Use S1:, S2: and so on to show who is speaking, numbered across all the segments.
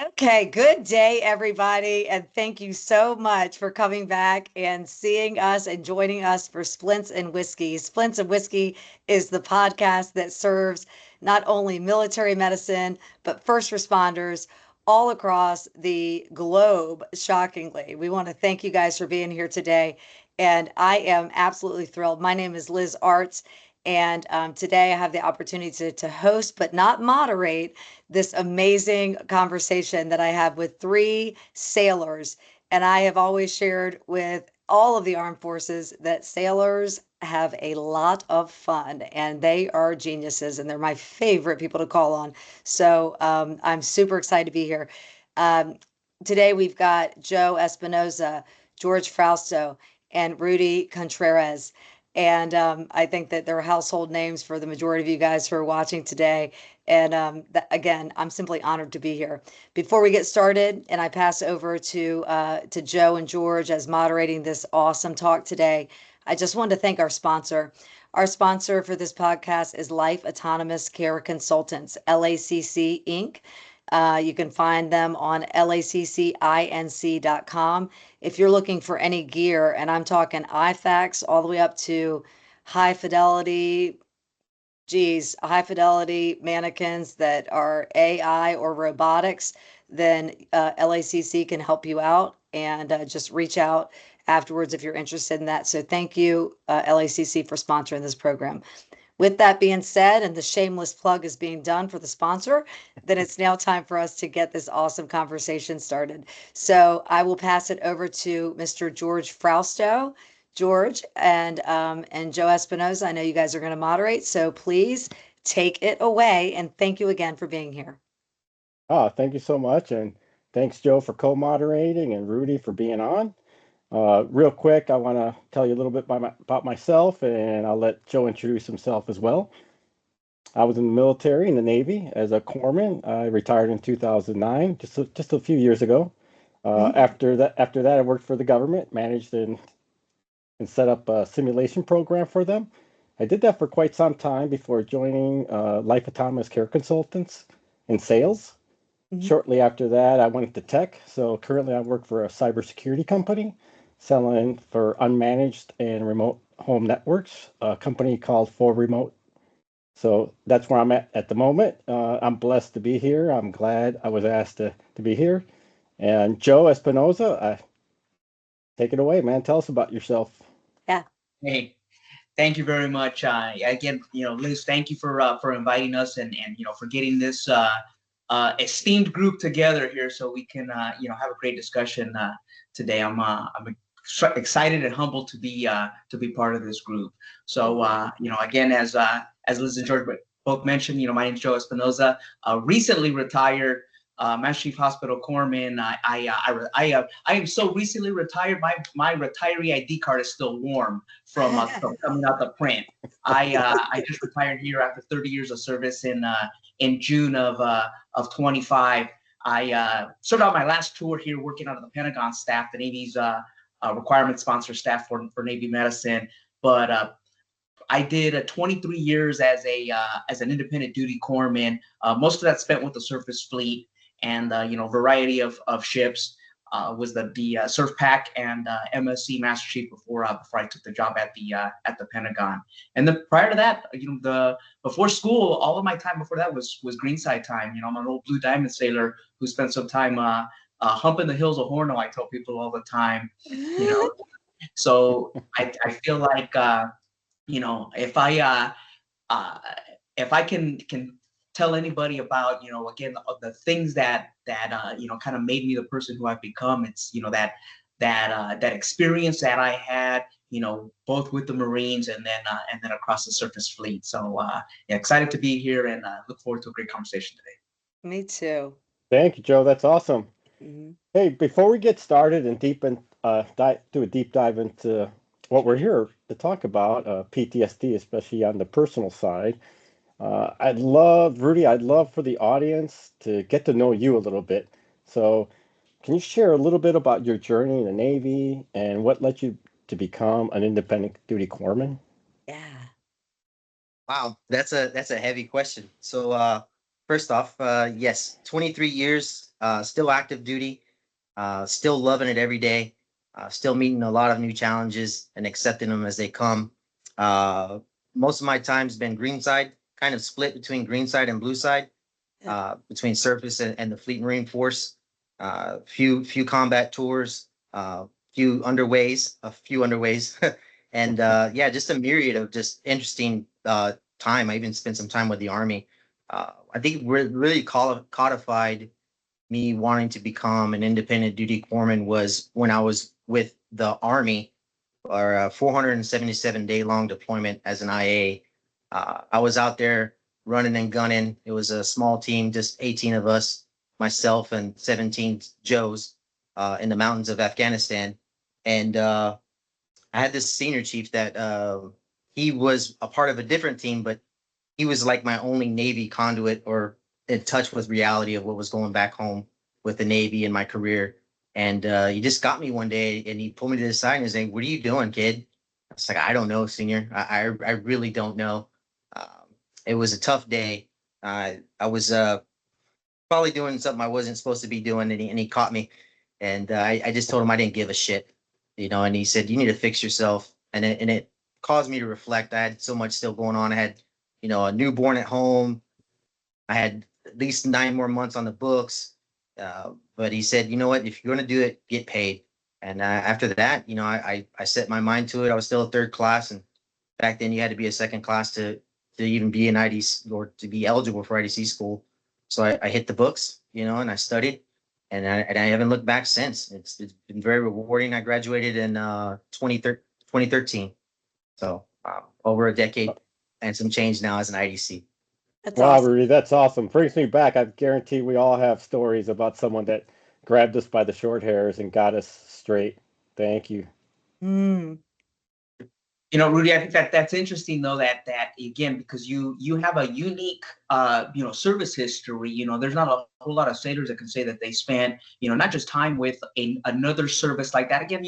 S1: Okay, good day, everybody. And thank you so much for coming back and seeing us and joining us for Splints and Whiskey. Splints and Whiskey is the podcast that serves not only military medicine, but first responders all across the globe, shockingly. We want to thank you guys for being here today. And I am absolutely thrilled. My name is Liz Artz. And today I have the opportunity to host, but not moderate, this amazing conversation that I have with three sailors. And I have always shared with all of the armed forces that sailors have a lot of fun and they are geniuses and they're my favorite people to call on. So I'm super excited to be here. Um, Today we've got Joe Espinosa, George Frausto, and Rudy Contreras. And I think that they're household names for the majority of you guys who are watching today. And again, I'm simply honored to be here. Before we get started, and I pass over to Joe and George as moderating this awesome talk today, I just wanted to thank our sponsor. Our sponsor for this podcast is Life Autonomous Care Consultants, LACC Inc. You can find them on laccinc.com. If you're looking for any gear, and I'm talking IFACs all the way up to high fidelity, high fidelity mannequins that are AI or robotics, then LACC can help you out and just reach out afterwards if you're interested in that. So thank you, LACC, for sponsoring this program. With that being said, and the shameless plug is being done for the sponsor, then it's now time for us to get this awesome conversation started. So I will pass it over to Mr. George Frausto. George and Joe Espinoza, I know you guys are going to moderate, so please take it away. And thank you again for being here.
S2: Thank you so much. And thanks, Joe, for co-moderating and Rudy for being on. Real quick, I want to tell you a little bit about myself, and I'll let Joe introduce himself as well. I was in the military, in the Navy, as a corpsman. I retired in 2009, just a few years ago. After that, I worked for the government, managed and set up a simulation program for them. I did that for quite some time before joining Life Autonomous Care Consultants in sales.
S1: Mhm.
S2: Shortly after that, I went into tech. So currently, I work for a cybersecurity company selling for unmanaged and remote home networks, a company called For Remote. So that's where I'm at the moment. I'm blessed to be here. I'm glad I was asked to be here. And Joe Espinoza, take it away, man. Tell us about yourself.
S1: Yeah.
S3: Hey, thank you very much. Again, Liz, thank you for inviting us and for getting this esteemed group together here so we can have a great discussion today. I'm excited and humbled to be part of this group. So again, as Liz and George both mentioned, my name is Joe Espinoza. Recently retired Master Chief Hospital Corpsman. I am so recently retired. My retiree ID card is still warm from coming out the print. I just retired here after 30 years of service in June of 25. I served out my last tour here working out of the Pentagon staff, the Navy's requirement sponsor staff for Navy medicine. But I did 23 years as an independent duty corpsman. Most of that spent with the surface fleet and variety of ships. Was the Surf Pack and MSC Master Chief before I took the job at the Pentagon. And then prior to that, the before school, all of my time before that was greenside time. I'm an old Blue Diamond sailor who spent some time humping the hills of Horno. I tell people all the time, you know. So I feel like if uh, if I can tell anybody about again the things that kind of made me the person who I've become, it's that experience that I had both with the Marines and then across the surface fleet. So yeah, excited to be here and look forward to a great conversation today.
S1: Me too.
S2: Thank you, Joe. That's awesome.
S1: Mhm.
S2: Hey, before we get started and do a deep dive into what we're here to talk about, PTSD, especially on the personal side, Rudy, I'd love for the audience to get to know you a little bit. So, can you share a little bit about your journey in the Navy and what led you to become an independent duty corpsman?
S1: Yeah.
S4: Wow, that's a heavy question. So First off, yes, 23 years, still active duty, still loving it every day, still meeting a lot of new challenges and accepting them as they come. Uh, Most of my time's been greenside, kind of split between greenside and blue side,
S1: Yeah.
S4: between surface and the Fleet Marine Force. Few combat tours, a few underways, and yeah, just a myriad of just interesting time. I even spent some time with the Army. I think really codified me wanting to become an independent duty corpsman was when I was with the Army, or a 477-day long deployment as an IA. I was out there running and gunning. It was a small team, just 18 of us, myself and 17 Joes, in the mountains of Afghanistan. And I had this senior chief that he was a part of a different team, but he was like my only Navy conduit or in touch with reality of what was going back home with the Navy and my career. And he just got me one day and he pulled me to the side and he's like, "What are you doing, kid?" I was like, "I don't know, senior. I really don't know." Um, it was a tough day. I was probably doing something I wasn't supposed to be doing, and he caught me. And I just told him I didn't give a shit, and he said, "You need to fix yourself." And it caused me to reflect. I had so much still going on. I had, a newborn at home. I had at least 9 more months on the books. But he said, "You know what? If you're going to do it, get paid." And after that, I set my mind to it. I was still a third class, and back then you had to be a second class to even be an IDC or to be eligible for IDC school. So I hit the books, and I studied, and I haven't looked back since. It's been very rewarding. I graduated in 2013, so over a decade and some change now as an IDC.
S1: That's
S2: Wow,
S1: awesome.
S2: Rudy, that's awesome. Brings me back. I guarantee we all have stories about someone that grabbed us by the short hairs and got us straight. Thank you.
S1: Mm.
S3: Rudy, I think that's interesting though, that again, because you have a unique service history. There's not a whole lot of sailors that can say that they spent not just time with another service like that. Again,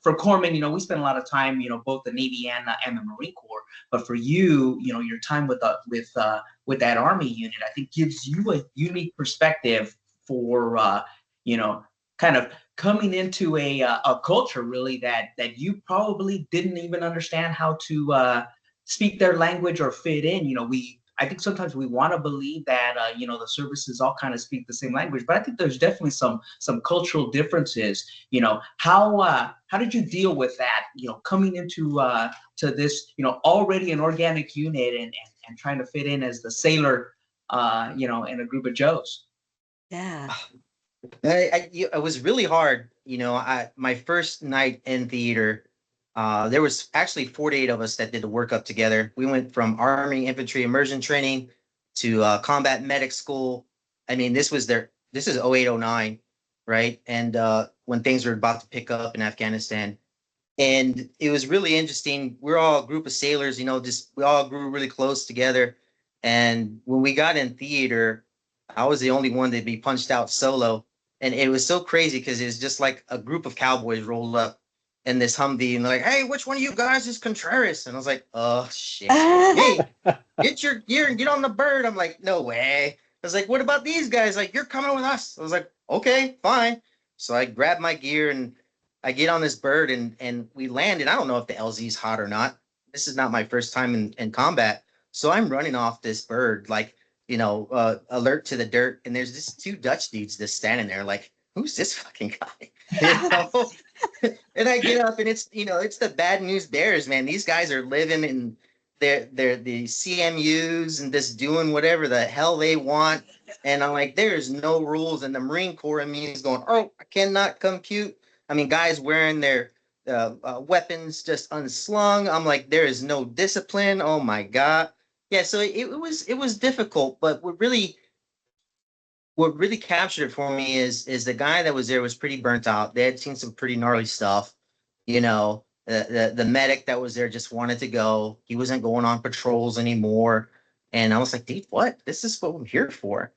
S3: for corpsmen, we spend a lot of time, both the Navy and the Marine Corps. But for you, your time with that Army unit, I think gives you a unique perspective for kind of coming into a culture really that you probably didn't even understand how to speak their language or fit in. I think sometimes we want to believe that the services all kind of speak the same language, but I think there's definitely some cultural differences. How did you deal with that? Coming into to this already an organic unit and trying to fit in as the sailor, in a group of Joes.
S1: Yeah.
S4: It was really hard. My first night in theater, there was actually 48 of us that did the workup together. We went from Army Infantry Immersion Training to Combat Medic School. I mean, this is 0809, right? And when things were about to pick up in Afghanistan. And it was really interesting. We're all a group of sailors, we all grew really close together. And when we got in theater, I was the only one to be punched out solo. And it was so crazy because it was just like a group of cowboys rolled up in this Humvee and they're like, "Hey, which one of you guys is Contreras?" And I was like, "Oh shit. Hey, get your gear and get on the bird." I'm like, "No way." I was like, "What about these guys?" Like, "You're coming with us." I was like, "Okay, fine." So I grabbed my gear and I get on this bird and we land. And I don't know if the LZ is hot or not. This is not my first time in combat. So I'm running off this bird, like, alert to the dirt. And there's just two Dutch dudes just standing there like, "Who's this fucking guy?" And I get up and it's the bad news bears, man. These guys are living in they're the CMUs and just doing whatever the hell they want. And I'm like, there's no rules. And the Marine Corps in me is going, "Oh, I cannot compute." I mean, guys wearing their weapons just unslung. I'm like, there is no discipline. Oh my God. Yeah, so it was difficult, but what really captured it for me is the guy that was there was pretty burnt out. They had seen some pretty gnarly stuff. The medic that was there just wanted to go. He wasn't going on patrols anymore. And I was like, "Dude, what? This is what I'm here for."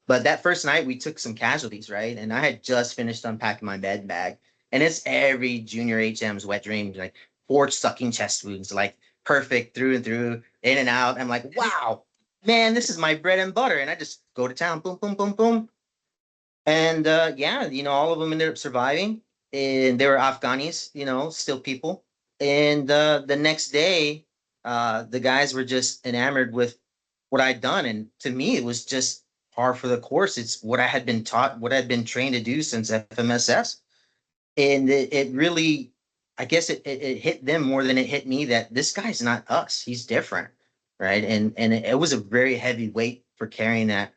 S4: But that first night we took some casualties, right? And I had just finished unpacking my med bag. And it's every junior HM's wet dream, like 4 sucking chest wounds, like perfect through and through, in and out. I'm like, wow, man, this is my bread and butter. And I just go to town, boom, boom, boom, boom. And yeah, all of them ended up surviving. And they were Afghanis, still people. And the next day, the guys were just enamored with what I'd done. And to me, it was just par for the course. It's what I had been taught, what I'd been trained to do since FMSS. And it really, I guess it hit them more than it hit me that this guy's not us. He's different. Right. And it was a very heavy weight for carrying that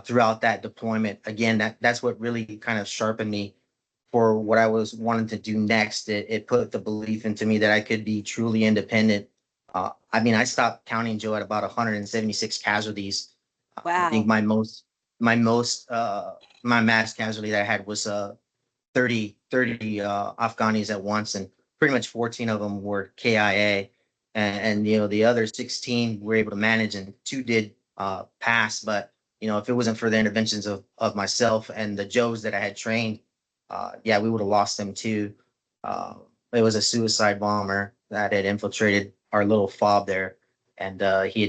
S4: throughout that deployment. Again, that's what really kind of sharpened me for what I was wanting to do next. It put the belief into me that I could be truly independent. I mean, I stopped counting, Joe, at about 176 casualties. I think
S1: Wow.
S4: my mass casualty that I had was 30 Afghanis at once, and pretty much 14 of them were KIA, and the other 16 were able to manage, and 2 did pass. But if it wasn't for the interventions of myself and the Joes that I had trained, yeah, we would have lost them too. Uh, it was a suicide bomber that had infiltrated our little fob there, and he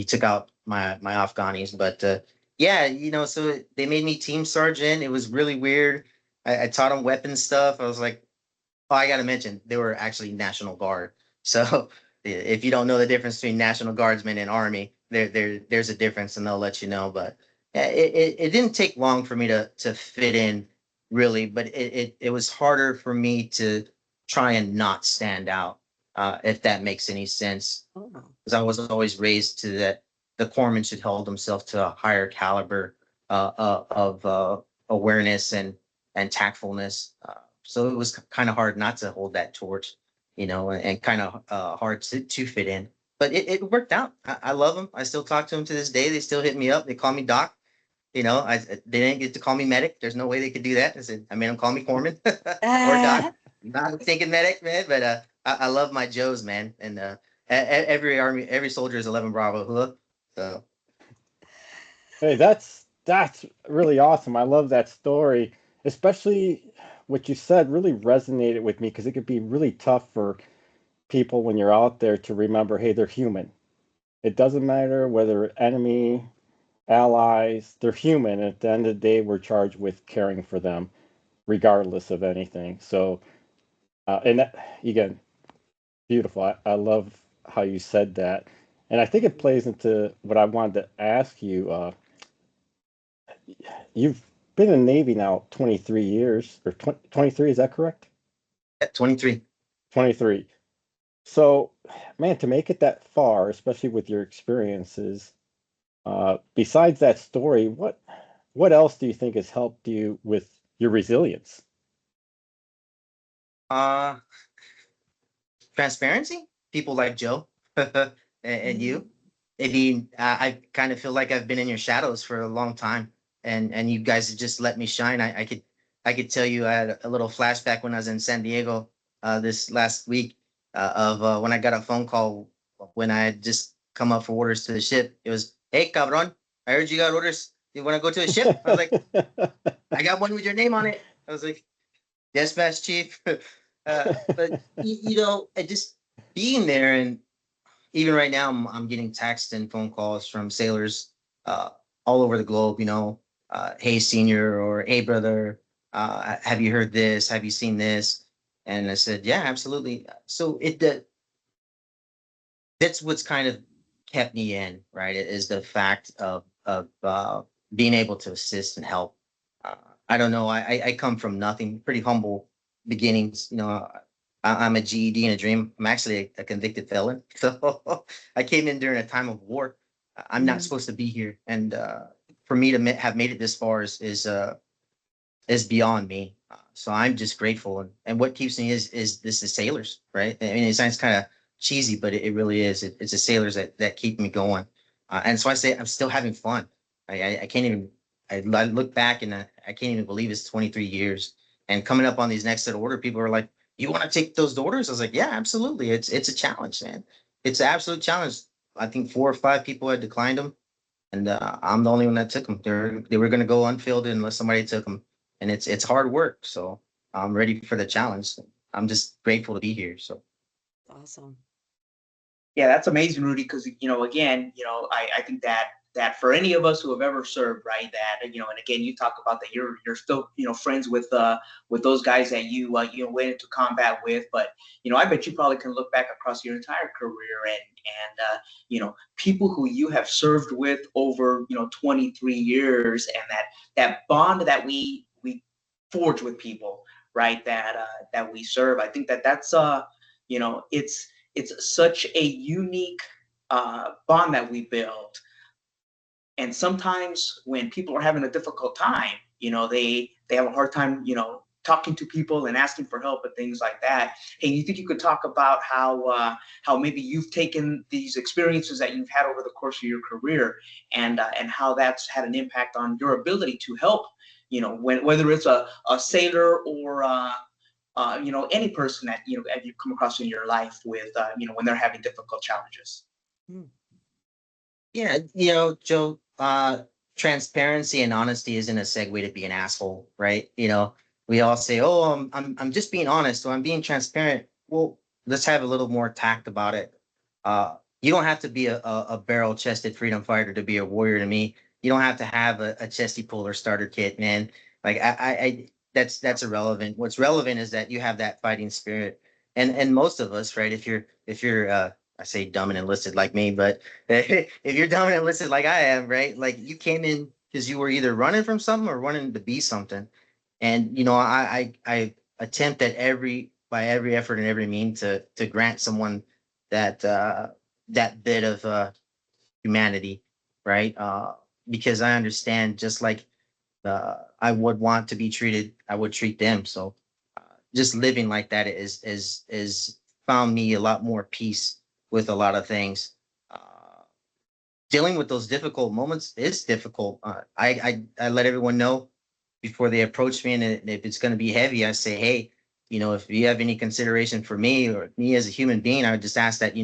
S4: took out my Afghanis. But yeah, so they made me team sergeant. It was really weird. I taught them weapon stuff. I was like, oh, I got to mention, they were actually National Guard. So if you don't know the difference between National Guardsmen and Army, there's a difference, and they'll let you know. But yeah, it didn't take long for me to fit in, really. But it was harder for me to try and not stand out, if that makes any sense.
S1: Oh,
S4: Because I was always raised to that the corpsman should hold himself to a higher caliber of awareness and tactfulness. So it was kind of hard not to hold that torch, and kind of hard to fit in. But it worked out. I love them. I still talk to them to this day. They still hit me up. They call me Doc. They didn't get to call me medic. There's no way they could do that. I made them call me Corpsman or Doc. Not thinking medic, man. But I love my Joes, man. And every soldier is 11 Bravo. Huh? So
S2: Hey, that's really awesome. I love that story, especially what you said really resonated with me because it could be really tough for people when you're out there to remember, hey, they're human. It doesn't matter whether enemy, allies, they're human. At the end of the day, we're charged with caring for them, regardless of anything. So, and that, again, beautiful. I love how you said that. And I think it plays into what I wanted to ask you. You've been in the Navy now 23 years, or 23, is that correct?
S4: at 23.
S2: 23. So, man, to make it that far, especially with your experiences, besides that story, what else do you think has helped you with your resilience?
S4: Uh, Transparency. People like Joe and you. I mean, I kind of feel like I've been in your shadows for a long time, and you guys have just let me shine. I could tell you I had a little flashback when I was in San Diego this last week of when I got a phone call when I had just come up for orders to the ship. It was, hey, cabron, I heard you got orders. You want to go to a ship? I was like, I got one with your name on it. I was like, dispatch chief. But I just being there, and even right now, I'm getting text and phone calls from sailors uh, all over the globe. Hey senior, or hey brother, have you heard this? Have you seen this? And I said, yeah, absolutely. So that's what's kind of kept me in, right? Is the fact of being able to assist and help. Uh, I don't know. I come from nothing, pretty humble beginnings. I'm a GED and a dream. I'm actually a convicted felon, so I came in during a time of war. I'm not
S1: Mhm.
S4: supposed to be here, and for me to have made it this far is beyond me. So I'm just grateful, and what keeps me is this the sailors, right? I mean, it sounds kind of cheesy, but it really is. It's the sailors that keep me going, and so I say I'm still having fun. I can't even. I look back and I can't even believe it's 23 years, and coming up on these next set of order, people are like, "You want to take those orders?" I was like, "Yeah, absolutely. It's a challenge, man. It's an absolute challenge." I think 4 or 5 people had declined them, and I'm the only one that took them. They were going to go unfilled unless somebody took them, and it's hard work. So I'm ready for the challenge. I'm just grateful to be here. So
S1: Awesome.
S3: Yeah, that's amazing, Rudy. Because again, I think that for any of us who have ever served, right, that and again, you talk about that you're still friends with those guys that you went into combat with, but I bet you probably can look back across your entire career and people who you have served with over 23 years, and that bond that we forge with people, right, that we serve. I think that's it's such a unique bond that we build. And sometimes when people are having a difficult time, they have a hard time, talking to people and asking for help and things like that. Hey, you think you could talk about how maybe you've taken these experiences that you've had over the course of your career and how that's had an impact on your ability to help, whether it's a sailor or any person that you come across in your life with, when they're having difficult challenges.
S1: Mm.
S4: Yeah, Joe, transparency and honesty isn't a segue to be an asshole, right? We all say, "Oh, I'm just being honest, or I'm being transparent." Well, let's have a little more tact about it. You don't have to be a barrel-chested freedom fighter to be a warrior to me. You don't have to have a chesty puller starter kit, man. Like that's irrelevant. What's relevant is that you have that fighting spirit, and most of us, right? If you're I say dumb and enlisted like me, but if you're dumb and enlisted like I am, right? Like you came in because you were either running from something or running to be something. And I attempt at by every effort and every mean to grant someone that bit of humanity, right? Because I understand, just like I would want to be treated, I would treat them. So just living like that is found me a lot more peace with a lot of things. Dealing with those difficult moments is difficult. I let everyone know before they approach me, and if it's going to be heavy, I say, hey, if you have any consideration for me or me as a human being, I would just ask that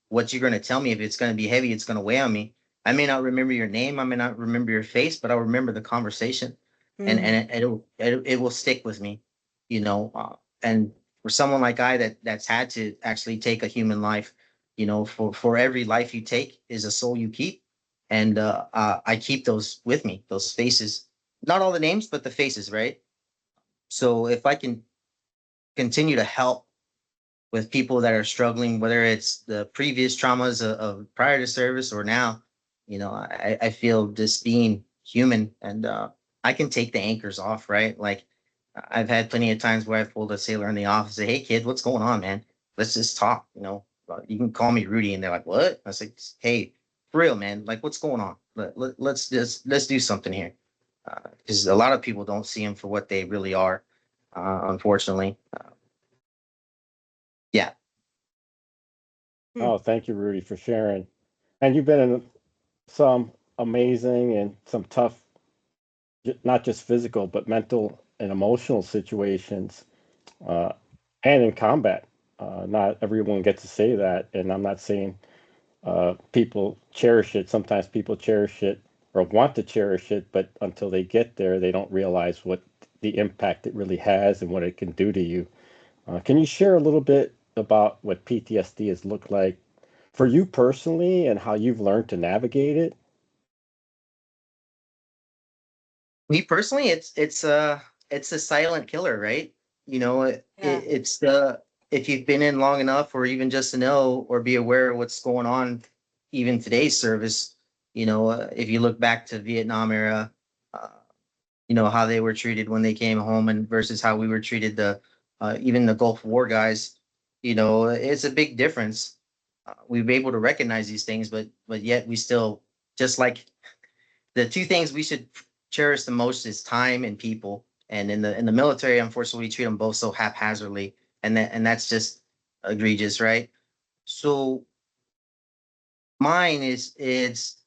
S4: what you're going to tell me. If it's going to be heavy, it's going to weigh on me. I may not remember your name, I may not remember your face, but I'll remember the conversation, and
S1: Mm.
S4: it will stick with me. And for someone like that's had to actually take a human life, for every life you take is a soul you keep, and I keep those with me, those faces, not all the names, but the faces, right? So if I can continue to help with people that are struggling, whether it's the previous traumas of prior to service or now, I feel just being human, and I can take the anchors off, right? Like I've had plenty of times where I've pulled a sailor in the office, say, "Hey, kid, what's going on, man? Let's just talk." You can call me Rudy, and they're like, "What?" I say, "Hey, for real, man. Like, what's going on? Let's do something here." Because a lot of people don't see them for what they really are, unfortunately. Yeah.
S1: Mm.
S2: Oh, thank you, Rudy, for sharing. And you've been in some amazing and some tough, not just physical, but mental and emotional situations, uh, and in combat. Not everyone gets to say that, and I'm not saying people cherish it. Sometimes people cherish it or want to cherish it, but until they get there, they don't realize what the impact it really has and what it can do to you. Can you share a little bit about what PTSD has looked like for you personally and how you've learned to navigate it?
S4: Me personally, it's a silent killer, right?
S1: Yeah.
S4: It's the if you've been in long enough, or even just to know or be aware of what's going on, even today's service. If you look back to Vietnam era, uh, how they were treated when they came home, and versus how we were treated, the even the Gulf War guys. It's a big difference. We were able to recognize these things, but yet we still, just like the two things we should cherish the most is time and people. And in the military, unfortunately, we treat them both so haphazardly, and that's just egregious, right? So mine is it's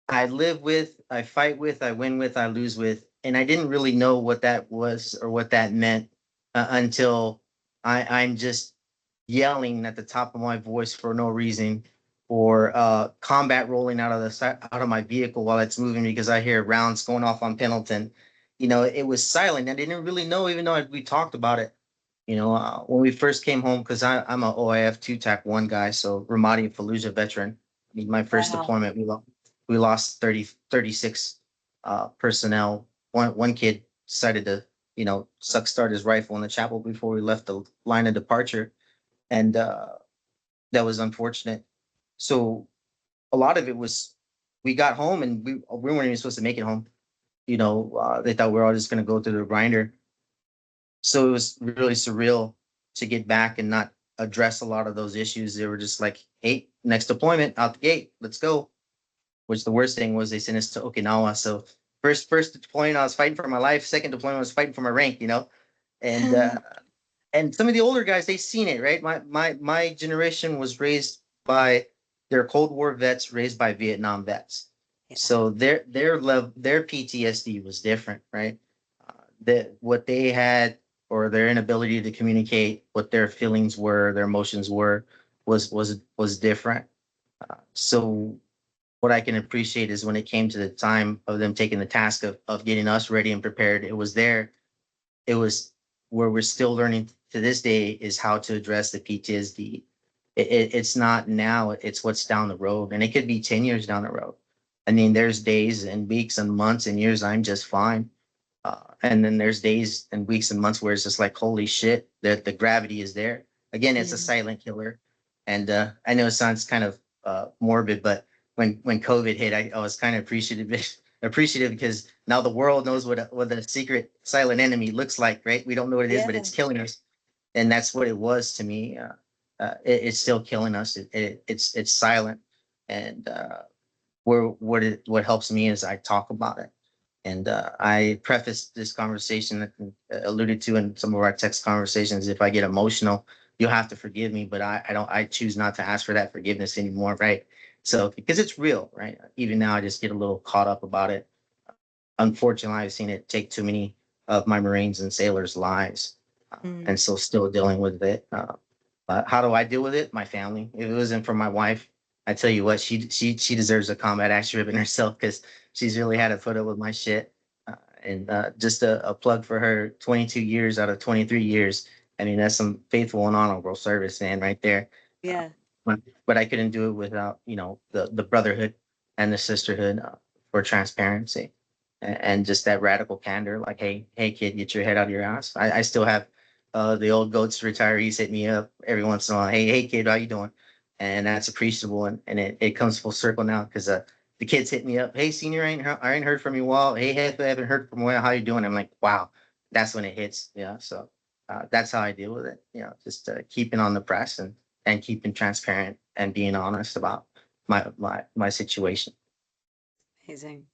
S4: I live with, I fight with, I win with, I lose with, and I didn't really know what that was or what that meant until I'm just yelling at the top of my voice for no reason, or combat rolling out of out of my vehicle while it's moving because I hear rounds going off on Pendleton. It was silent. I didn't really know, even though we talked about it. When we first came home, because I'm a OIF 2-TAC 1 guy, so Ramadi and Fallujah veteran. I mean, my first
S1: Wow.
S4: deployment, we lost 36 personnel. One kid decided to, start his rifle in the chapel before we left the line of departure, and that was unfortunate. So a lot of it was, we got home and we weren't even supposed to make it home. They thought we were all just going to go through the grinder. So it was really surreal to get back and not address a lot of those issues. They were just like, hey, next deployment out the gate, let's go. Which the worst thing was they sent us to Okinawa. So first deployment, I was fighting for my life. Second deployment, I was fighting for my rank, and and some of the older guys, they seen it, right? My generation was raised by, their Cold War vets raised by Vietnam vets.
S1: Yeah.
S4: So their PTSD was different, right? That what they had, or their inability to communicate what their feelings were, their emotions were, was different. So what I can appreciate is when it came to the time of them taking the task of getting us ready and prepared, it was where we're still learning to this day is how to address the PTSD. It's not now, it's what's down the road, and it could be 10 years down the road. I mean, there's days and weeks and months and years I'm just fine. And then there's days and weeks and months where it's just like, holy shit, the gravity is there. Again, it's a silent killer. And I know it sounds kind of morbid, but when COVID hit, I was kind of appreciative because now the world knows what a secret silent enemy looks like, right? We don't know what it is, but it's killing us. And that's what it was to me. It's still killing us. It's silent. And what helps me is I talk about it. And I prefaced this conversation, alluded to in some of our text conversations. If I get emotional, you'll have to forgive me, but I choose not to ask for that forgiveness anymore, right? So because it's real, right? Even now, I just get a little caught up about it. Unfortunately, I've seen it take too many of my Marines and sailors' lives, and so still dealing with it. But how do I deal with it? My family. If it wasn't for my wife, I tell you what, she deserves a combat axe ribbon herself because she's really had to put up with my shit. And just a plug for her, 22 years out of 23 years. I mean, that's some faithful and honorable service, man, right there.
S1: Yeah.
S4: But I couldn't do it without, the brotherhood and the sisterhood for transparency and just that radical candor. Like, hey, kid, get your head out of your ass. I still have the old goats retirees hit me up every once in a while. Hey, kid, how you doing? And that's appreciable. And it comes full circle now because the kids hit me up. Hey, senior, I ain't heard from you all. Hey, I haven't heard from you. How you doing? I'm like, wow, that's when it hits. Yeah. So that's how I deal with it. Just keeping on the press and keeping transparent and being honest about my situation.
S1: Amazing.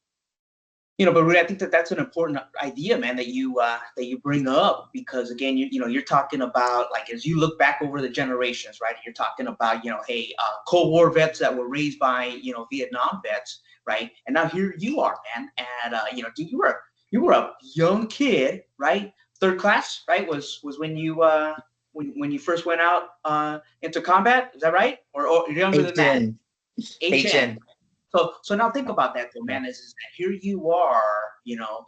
S3: But Rudy, I think that's an important idea, man, that you bring up, because again, you're talking about, like, as you look back over the generations, right? You're talking about, hey, Cold War vets that were raised by, Vietnam vets, right? And now here you are, man, and dude, you were a young kid, right? Third class, right? Was when you when you first went out into combat, is that right? Or younger than that? HN. So now think about that, though, man. Is that here you are,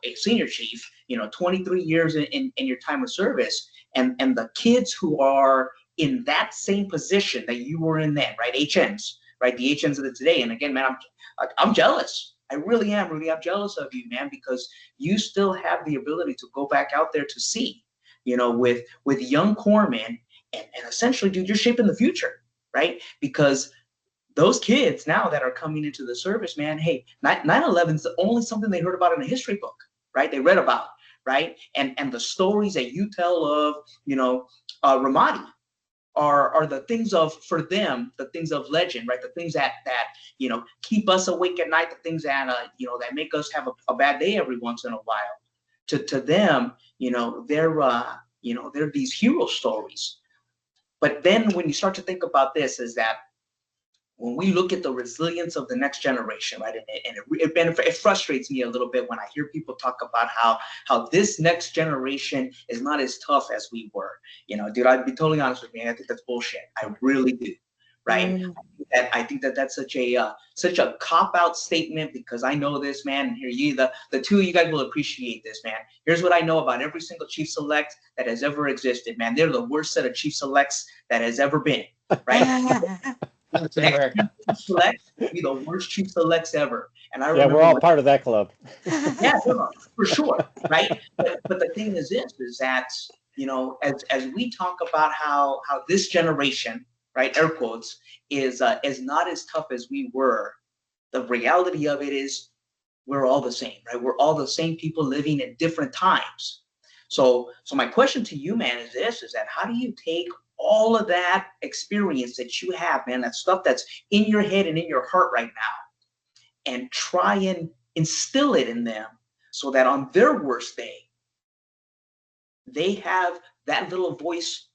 S3: a senior chief, 23 years in your time of service, and the kids who are in that same position that you were in then, right? HNs, right? The HNs of the today. And again, man, I'm jealous. I really am, Rudy. I'm jealous of you, man, because you still have the ability to go back out there to see, with young corpsmen, and essentially, dude, you're shaping the future, right? Because those kids now that are coming into the service, man, hey, 9/11 is only something they heard about in a history book, right? They read about, right? And the stories that you tell of, Ramadi are the things for them, the things of legend, right? The things that keep us awake at night, the things that that make us have a bad day every once in a while. To them, they're these hero stories. But then when you start to think about this, is that when we look at the resilience of the next generation, right, and it frustrates me a little bit when I hear people talk about how this next generation is not as tough as we were. Dude, I'd be totally honest with you, I think that's bullshit. I really do, right?
S1: Mm.
S3: I think that that's such a cop out statement, because I know this, man. And here, the two of you guys will appreciate this, man. Here's what I know about every single chief select that has ever existed, man. They're the worst set of chief selects that has ever been, right? Select be the worst chief selects ever. And I
S2: Yeah, we're
S3: remember
S2: all
S3: when,
S2: part of that club.
S3: yeah, no, for sure, right? But the thing is this, is that, as we talk about how this generation, right, air quotes, is not as tough as we were. The reality of it is we're all the same, right? We're all the same people living at different times. So my question to you, man, is this: is that how do you take all of that experience that you have, man, that stuff that's in your head and in your heart right now, and try and instill it in them so that on their worst day, they have that little voice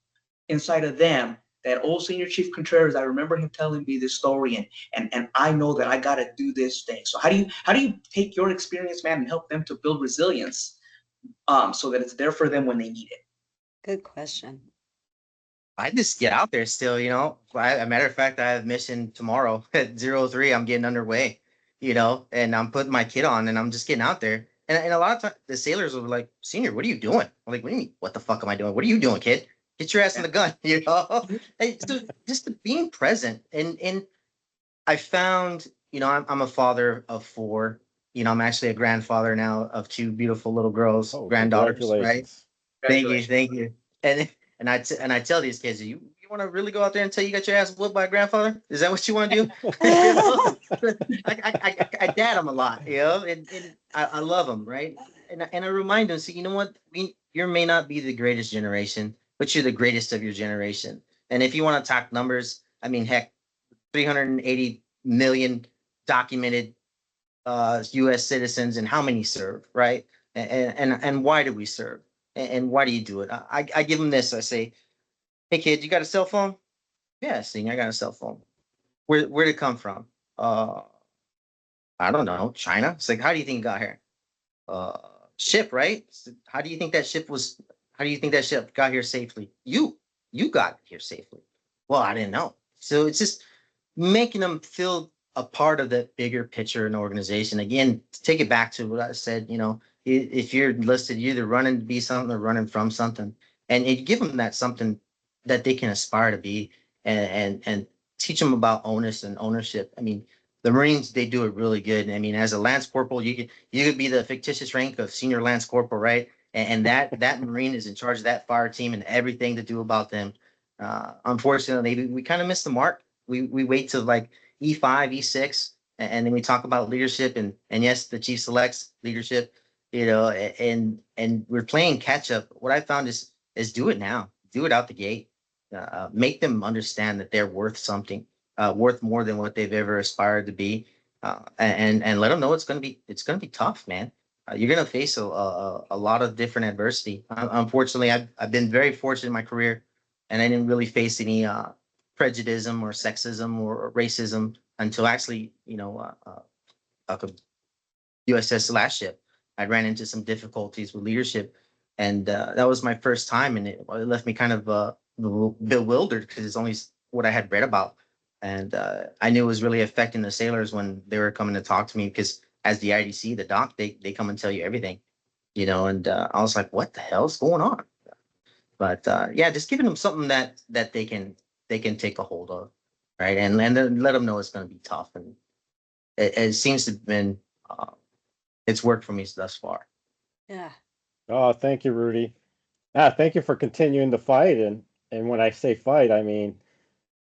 S3: inside of them, that old senior chief Contreras, I remember him telling me this story, and I know that I got to do this thing. So how do you take your experience, man, and help them to build resilience, so that it's there for them when they need it?
S1: Good question.
S4: I just get out there still, a matter of fact, I have a mission tomorrow at 03. I'm getting underway, and I'm putting my kit on and I'm just getting out there. And a lot of times the sailors will be like, "Senior, what are you doing?" I'm like, "What do you mean? What the fuck am I doing? What are you doing, kid? Get your ass in the gun," Hey, so just being present. And I found, I'm a father of four. I'm actually a grandfather now of two beautiful little girls,
S2: Oh,
S4: granddaughters, right?
S2: congratulations.
S4: Thank you. And I tell these kids, you want to really go out there and tell you got your ass whooped by a grandfather? Is that what you want to do? I dad them a lot, and I love them, right? And I remind them, so you know what? You may not be the greatest generation, but you're the greatest of your generation. And if you want to talk numbers, I mean, heck, 380 million documented U.S. citizens, and how many serve, right? And why do we serve? And why do you do it? I give them this. I say, "Hey, kid, you got a cell phone?" "Yeah, I got a cell phone." Where'd it come from? I don't know, China. It's like, how do you think it got here? Uh, Ship, right? How do you think that ship was? How do you think that ship got here safely? You got here safely. Well, I didn't know. So it's just making them feel a part of that bigger picture and organization. Again, to take it back to what I said, if you're listed, you're either running to be something or running from something, and you give them that something that they can aspire to be, and teach them about onus and ownership. I mean, the Marines, they do it really good. I mean, as a Lance Corporal, you could be the fictitious rank of Senior Lance Corporal, right? And that Marine is in charge of that fire team and everything to do about them. Unfortunately, we kind of missed the mark. We wait till like E5, E6, and then we talk about leadership, and yes, the chief selects leadership, and we're playing catch up. What I found is do it now, do it out the gate, make them understand that they're worth something, worth more than what they've ever aspired to be, and let them know it's gonna be tough, man. You're gonna face a lot of different adversity. Unfortunately, I've been very fortunate in my career, and I didn't really face any prejudice or sexism or racism until actually, a USS last ship. I ran into some difficulties with leadership, and that was my first time, and it left me kind of bewildered, because it's only what I had read about, and I knew it was really affecting the sailors when they were coming to talk to me, because as the IDC, the doc, they come and tell you everything, and I was like, what the hell's going on? But yeah, just giving them something that they can take a hold of, right? And then let them know it's going to be tough, and it seems to have been it's worked for me thus far.
S1: Yeah.
S2: Oh, thank you, Rudy. Thank you for continuing the fight. And when I say fight, I mean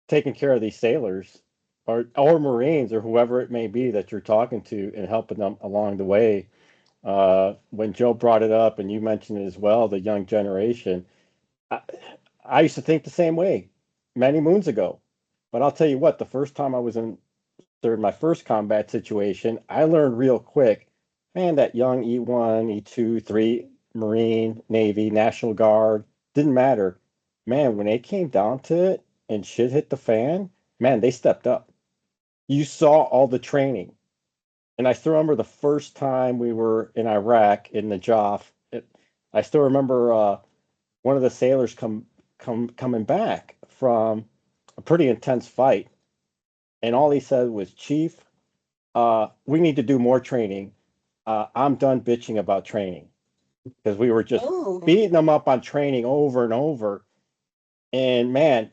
S2: taking care of these sailors or Marines or whoever it may be that you're talking to, and helping them along the way. When Joe brought it up and you mentioned it as well, the young generation, I, I used to think the same way many moons ago. But I'll tell you what, the first time I was in my first combat situation, I learned real quick, man, that young E1, E2, 3, Marine, Navy, National Guard, didn't matter. Man, when it came down to it and shit hit the fan, man, they stepped up. You saw all the training. And I still remember the first time we were in Iraq in the JOF. I still remember one of the sailors coming back from a pretty intense fight, and all he said was, Chief, we need to do more training. I'm done bitching about training, because we were just
S1: Oh,
S2: beating them up on training over and over. And man,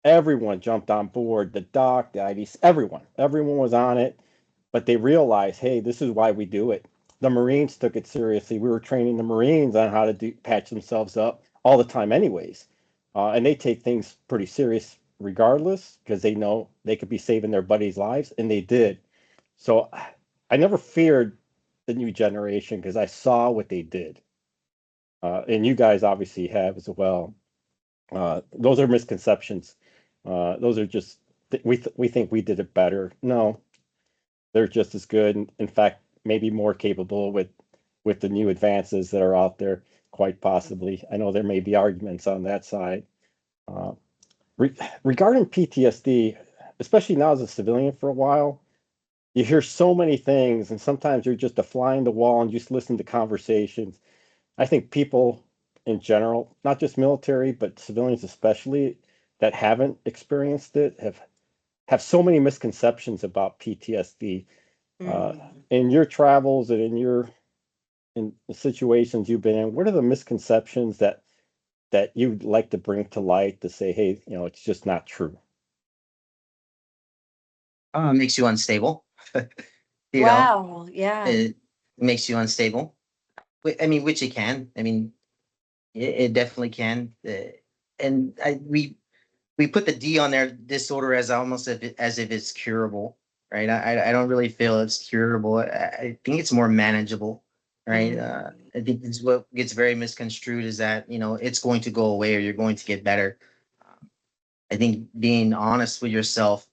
S2: everyone jumped on board. The doc, the IDs, everyone was on it. But they realized, hey, this is why we do it. The Marines took it seriously. We were training the Marines on how to patch themselves up all the time, anyways. And they take things pretty serious regardless, because they know they could be saving their buddies' lives, and they did. So I never feared the new generation because I saw what they did. And you guys obviously have as well. Those are misconceptions. Those are just we think we did it better. No, they're just as good. In fact, maybe more capable with the new advances that are out there. Quite possibly. I know there may be arguments on that side. Uh, Regarding PTSD, especially now as a civilian for a while, you hear so many things, and sometimes you're just a fly in the wall and just listen to conversations. I think people in general, not just military, but civilians especially, that haven't experienced it have so many misconceptions about PTSD. In your travels and in the situations you've been in, what are the misconceptions that you'd like to bring to light to say, hey, it's just not true?
S4: Makes you unstable. You know,
S1: wow. Yeah.
S4: it makes you unstable. I mean, which it can. I mean, it definitely can. And we put the D on there, disorder, as almost as if it's curable, right? I don't really feel it's curable. I think it's more manageable, right? I think it's what gets very misconstrued is that it's going to go away or you're going to get better. I think being honest with yourself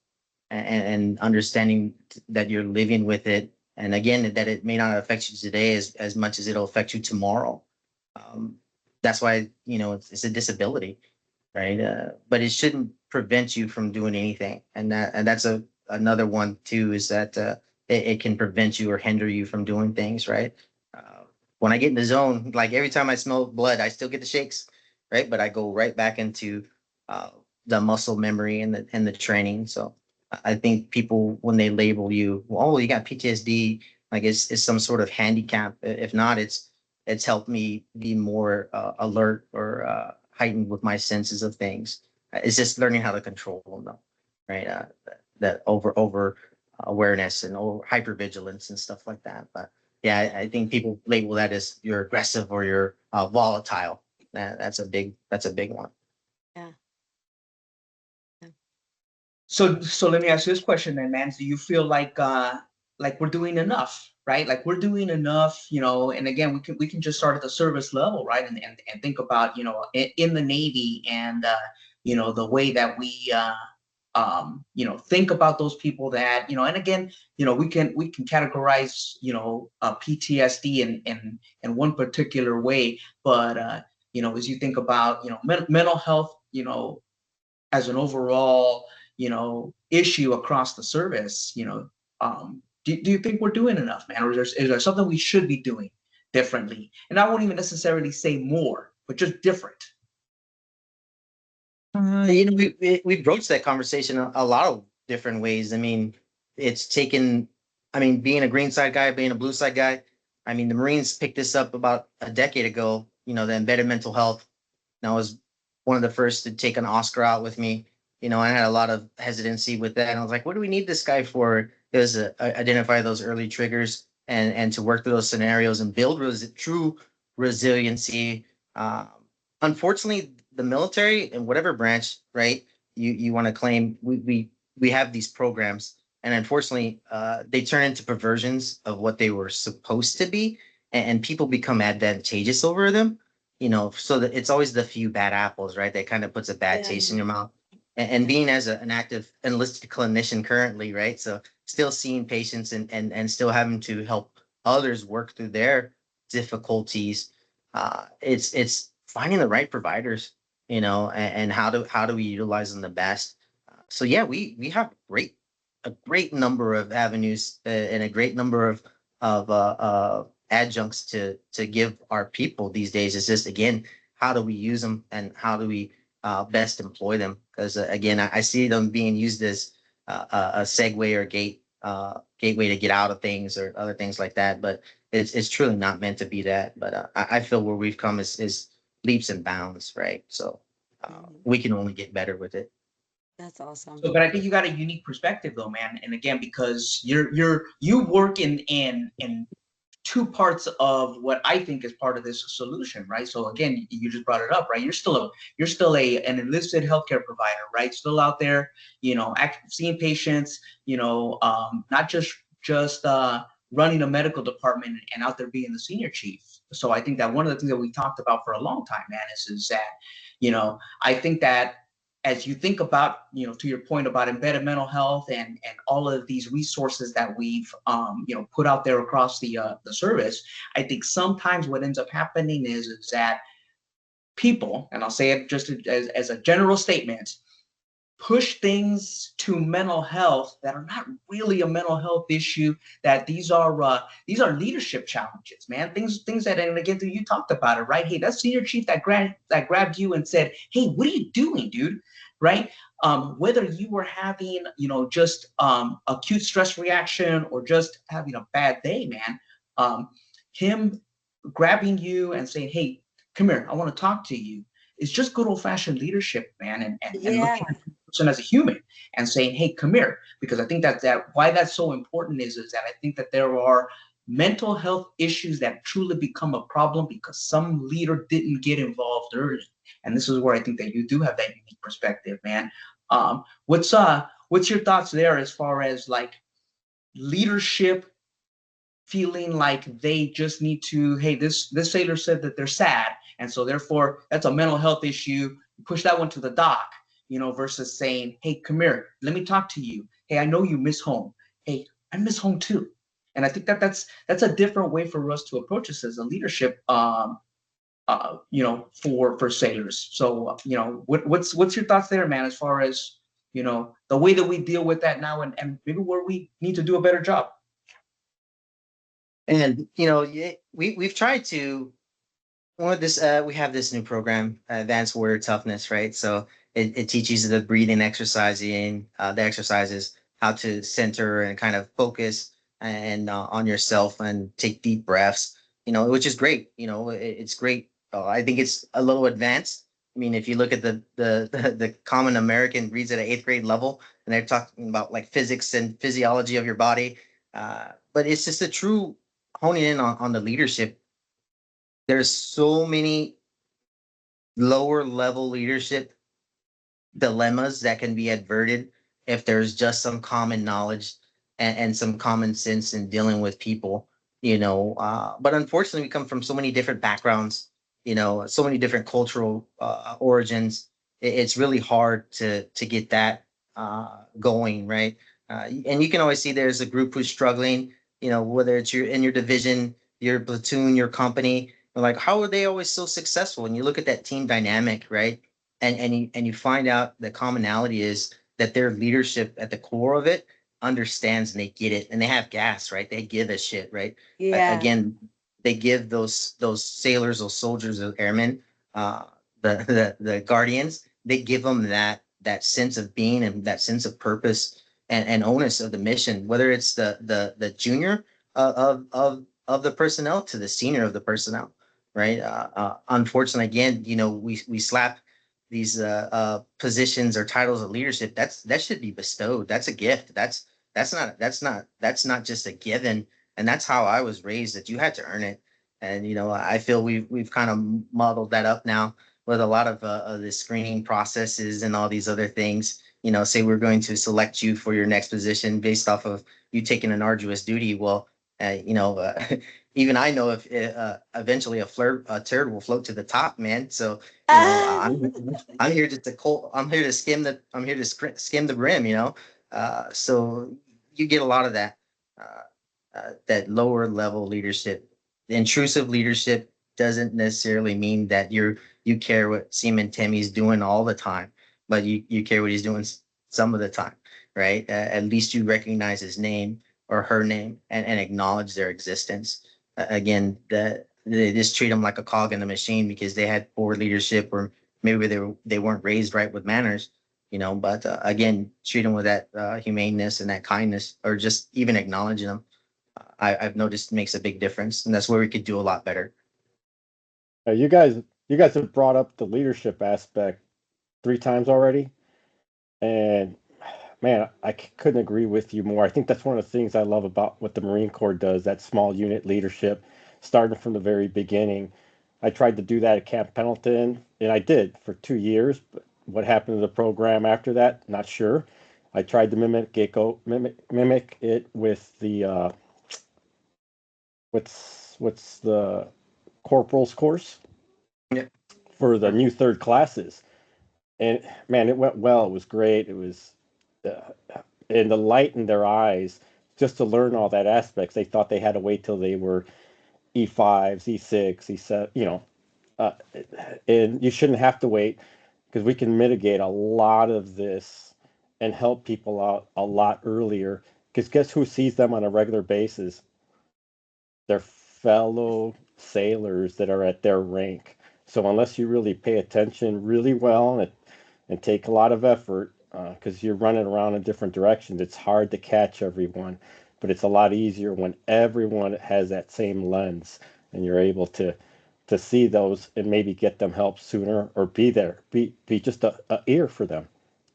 S4: and understanding that you're living with it, and again that it may not affect you today as much as it'll affect you tomorrow. Um, that's why it's a disability, right? But it shouldn't prevent you from doing anything, and that's another one too is that it can prevent you or hinder you from doing things, right? Uh, when I get in the zone, like every time I smell blood, I still get the shakes, right? But I go right back into uh, the muscle memory and the training. So I think people when they label you, well, oh, you got PTSD, like it's some sort of handicap. If not, it's helped me be more alert or heightened with my senses of things. It's just learning how to control them, though, right? That over awareness and over hypervigilance and stuff like that. But yeah, I think people label that as you're aggressive or you're volatile. That's a big one.
S1: Yeah.
S3: So let me ask you this question then, man. Do you feel like we're doing enough, right? Like we're doing enough, and again, we can just start at the service level, right? And think about, in the Navy and the way that we think about those people that, and again, we can categorize, PTSD in one particular way, but as you think about, mental health, as an overall, issue across the service, do you think we're doing enough, man? Or is there something we should be doing differently? And I won't even necessarily say more, but just different.
S4: We broached that conversation a lot of different ways. I mean, it's taken. I mean, being a green side guy, being a blue side guy. I mean, the Marines picked this up about a decade ago. The embedded mental health. And I was one of the first to take an Oscar out with me. I had a lot of hesitancy with that. And I was like, what do we need this guy for? It was identify those early triggers and to work through those scenarios and build true resiliency. Um, Unfortunately, the military and whatever branch, right? You want to claim we have these programs, and unfortunately, they turn into perversions of what they were supposed to be, and people become advantageous over them. So that it's always the few bad apples, right? That kind of puts a bad
S1: Yeah.
S4: taste in your mouth. And being as an active enlisted clinician currently, right? So still seeing patients and still having to help others work through their difficulties. It's finding the right providers, and how do we utilize them the best. So yeah, we have a great number of avenues and a great number of adjuncts to give our people these days. It's just again, how do we use them and how do we best employ them? Because again, I see them being used as a segue or gateway to get out of things or other things like that. But it's truly not meant to be that. But I feel where we've come is leaps and bounds, right? So we can only get better with it.
S1: That's awesome.
S3: So, but I think you got a unique perspective though, man. And again, because you work in two parts of what I think is part of this solution, right? So again, you just brought it up, right? You're still an enlisted healthcare provider, right? Still out there, seeing patients, not just running a medical department and out there being the senior chief. So I think that one of the things that we talked about for a long time, man, is that, I think that as you think about, to your point about embedded mental health and all of these resources that we've, put out there across the service, I think sometimes what ends up happening is that people, and I'll say it just as a general statement, push things to mental health that are not really a mental health issue, that these are leadership challenges, man. Things that, and again, you talked about it, right? Hey, that senior chief that grabbed you and said, hey, what are you doing, dude? Right? Whether you were having, just acute stress reaction or just having a bad day, man, him grabbing you and saying, hey, come here, I want to talk to you. It's just good old-fashioned leadership, man, and looking at the person as a human and saying, hey, come here. Because I think that why that's so important is that I think that there are mental health issues that truly become a problem because some leader didn't get involved early. And this is where I think that you do have that unique perspective, man. What's your thoughts there as far as like leadership feeling like they just need to, hey, this sailor said that they're sad, and so therefore that's a mental health issue. You push that one to the doc, versus saying, hey, come here, let me talk to you. Hey, I know you miss home. Hey, I miss home too. And I think that's a different way for us to approach this as a leadership, for sailors. So, what's your thoughts there, man, as far as, the way that we deal with that now and maybe where we need to do a better job?
S4: And we've tried to. We have this new program, Advanced Warrior Toughness, right? So it teaches the breathing exercising, the exercises, how to center and kind of focus and on yourself and take deep breaths. Which is great. It's great. I think it's a little advanced. I mean, if you look at the common American reads at an 8th grade level, and they're talking about like physics and physiology of your body, but it's just a true honing in on the leadership. There's so many lower level leadership dilemmas that can be averted if there's just some common knowledge and some common sense in dealing with people, but unfortunately we come from so many different backgrounds, so many different cultural origins. It's really hard to get that going, right? And you can always see there's a group who's struggling, whether it's in your division, your platoon, your company. Like, how are they always so successful? And you look at that team dynamic, right? And you find out the commonality is that their leadership at the core of it understands and they get it and they have gas, right? They give a shit, right?
S1: Yeah.
S4: Again, they give those sailors, those soldiers, those airmen, the guardians. They give them that sense of being and that sense of purpose and onus of the mission, whether it's the junior of the personnel to the senior of the personnel, right? Unfortunately, again, we slap these positions or titles of leadership. That should be bestowed. That's a gift. That's not just a given. And that's how I was raised, that you had to earn it. And I feel we've kind of modeled that up now with a lot of the screening processes and all these other things. Say we're going to select you for your next position based off of you taking an arduous duty. Well, even I know if eventually a turd will float to the top, man. So I'm here just I'm here to skim the brim. So you get a lot of that that lower level leadership. The intrusive leadership doesn't necessarily mean that you care what Seaman Timmy's doing all the time, but you care what he's doing some of the time, right? At least you recognize his name or her name and acknowledge their existence. Again, they just treat them like a cog in the machine because they had poor leadership or maybe they weren't raised right with manners. But again, treat them with that humaneness and that kindness, or just even acknowledging them. I've noticed makes a big difference, and that's where we could do a lot better.
S2: You guys have brought up the leadership aspect 3 times already, and man, couldn't agree with you more. I think that's one of the things I love about what the Marine Corps does, that small unit leadership, starting from the very beginning. I tried to do that at Camp Pendleton, and I did for 2 years. But what happened to the program after that? Not sure. I tried to mimic it with the what's the corporal's course
S4: Yeah.
S2: for the new third classes, and man, it went well. It was great. It was and the light in their eyes just to learn all that aspects. They thought they had to wait till they were E5s, E6, E7, uh, and you shouldn't have to wait because we can mitigate a lot of this and help people out a lot earlier. Because guess who sees them on a regular basis? Their fellow sailors that are at their rank. So unless you really pay attention really well and take a lot of effort, because you're running around in different directions, it's hard to catch everyone. But it's a lot easier when everyone has that same lens and you're able to see those and maybe get them help sooner, or be there, be just a ear for them,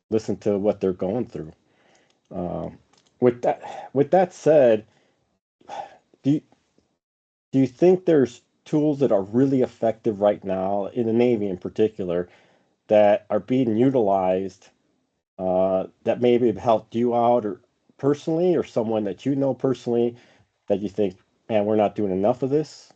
S2: listen to what they're going through. Um, with that said, do you, do you think there's tools that are really effective right now in the Navy in particular that are being utilized, that maybe have helped you out or personally, or someone that you know personally, that you think, man, we're not doing enough of this?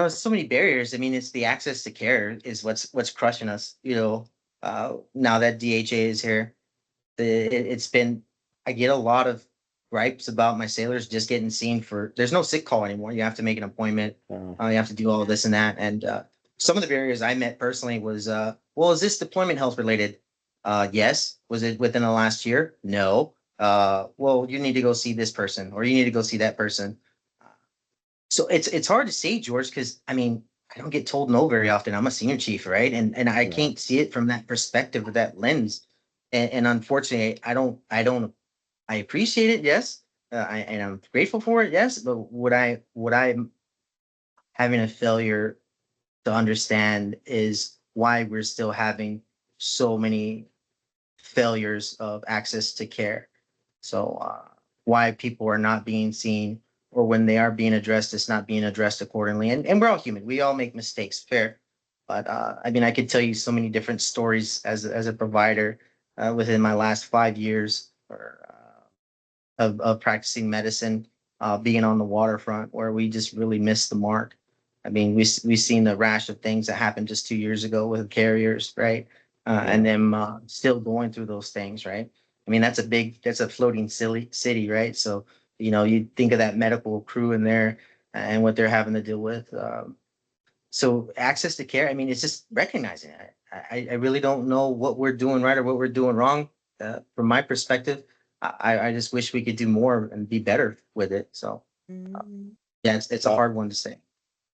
S4: So many barriers. I mean, it's the access to care is what's crushing us. Now that DHA is here, it's been. I get a lot of gripes about my sailors just getting seen for. There's no sick call anymore. You have to make an appointment.
S2: Uh,
S4: You have to do all this and that. And some of the barriers I met personally was, well, is this deployment health related? Yes. Was it within the last year? No. Well, you need to go see this person, or you need to go see that person. So it's hard to say, George, because I mean, I don't get told no very often. I'm a senior chief, right? And I
S2: yeah.
S4: can't see it from that perspective or that lens. And unfortunately, I appreciate it, yes. And I'm grateful for it, yes. But what I'm having a failure to understand is why we're still having so many failures of access to care. So why people are not being seen, or when they are being addressed, it's not being addressed accordingly. And we're all human. We all make mistakes, fair. But I mean, I could tell you so many different stories as a provider within my last 5 years, or of practicing medicine, being on the waterfront, where we just really missed the mark. I mean, we've seen the rash of things that happened just 2 years ago with carriers, right? And
S2: Yeah.
S4: them still going through those things, right? I mean, that's a floating silly city, right? So, you think of that medical crew in there and what they're having to deal with. So access to care, I mean, it's just recognizing it. I really don't know what we're doing right or what we're doing wrong. From my perspective, I just wish we could do more and be better with it. So
S1: Mm.
S4: yeah, it's a
S2: Well,
S4: hard one to say.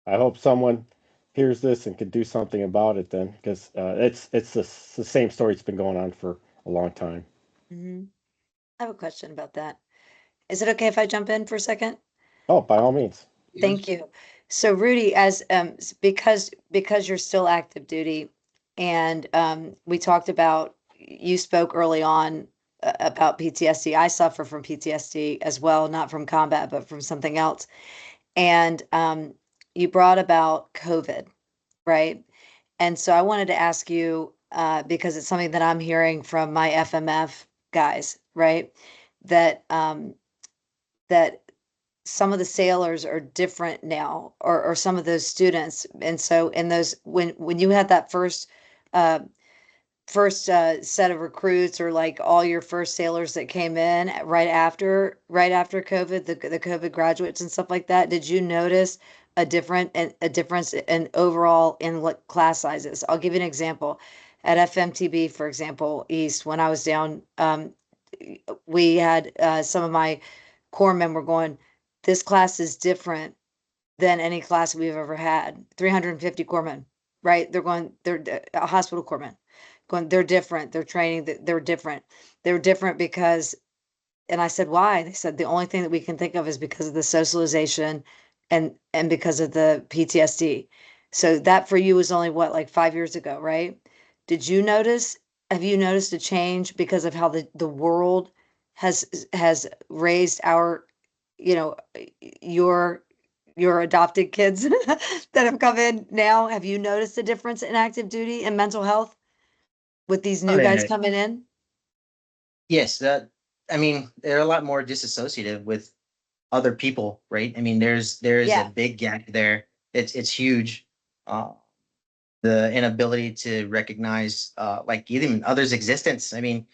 S2: I hope someone hears this and can do something about it then, because it's the same story. It's been going on for a long time.
S1: Mhm. I have a question about that. Is it okay if I jump in for a second?
S2: Oh, by all means.
S1: Thank you. So Rudy, as because you're still active duty, and we talked about, you spoke early on about PTSD. I suffer from PTSD as well, not from combat, but from something else. And you brought about COVID, right? And so I wanted to ask you, because it's something that I'm hearing from my FMF guys, right? That that some of the sailors are different now, or some of those students. And so in those, when you had that uh set of recruits, or like all your first sailors that came in right after COVID, the COVID graduates and stuff like that, did you notice a difference in overall in what class sizes? I'll give you an example. At FMTB, for example, East, when I was down, we had some of my corpsmen were going, this class is different than any class we've ever had. 350 corpsmen. right? They're a hospital corpsman going, they're different. They're training, they're different. They're different because, and I said, why? They said, the only thing that we can think of is because of the socialization and because of the PTSD. So that for you was only what, like 5 years ago, right? Did you notice, have you noticed a change because of how the world has raised our, you know, your your adopted kids that have come in now? Have you noticed a difference in active duty and mental health with these
S4: Oh,
S1: new guys
S4: yeah.
S1: coming in?
S4: Yes, I mean, they're a lot more disassociative with other people, right? I mean, there's a
S1: Yeah.
S4: big gap there. It's huge. Uh, the inability to recognize like even others' existence. I mean,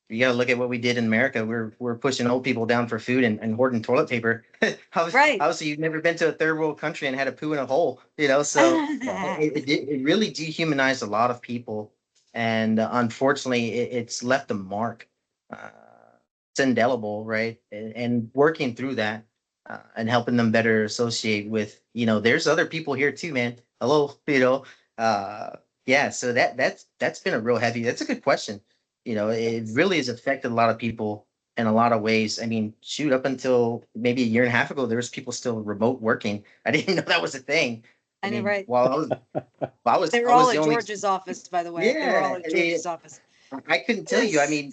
S4: you got to look at what we did in America. We're pushing old people down for food and hoarding toilet paper.
S1: Right.
S4: Obviously, you've never been to a third world country and had a poo in a hole, you know. So it really dehumanized a lot of people, and unfortunately, it's left a mark. Uh, it's indelible, right? And working through that and helping them better associate with, you know, there's other people here too, man. Hello, you know. Yeah, so that's been a real heavy. That's a good question. You know, it really has affected a lot of people in a lot of ways. I mean, shoot, up until maybe a year and a half ago, there was people still remote working. I didn't even know that was a thing. I
S1: I know,
S4: mean,
S1: right?
S4: while
S1: They were
S4: I
S1: all
S4: was the
S1: at
S4: only.
S1: George's office, by the way. They were all
S4: Yeah,
S1: at
S4: I mean,
S1: George's office.
S4: I couldn't tell you. I mean,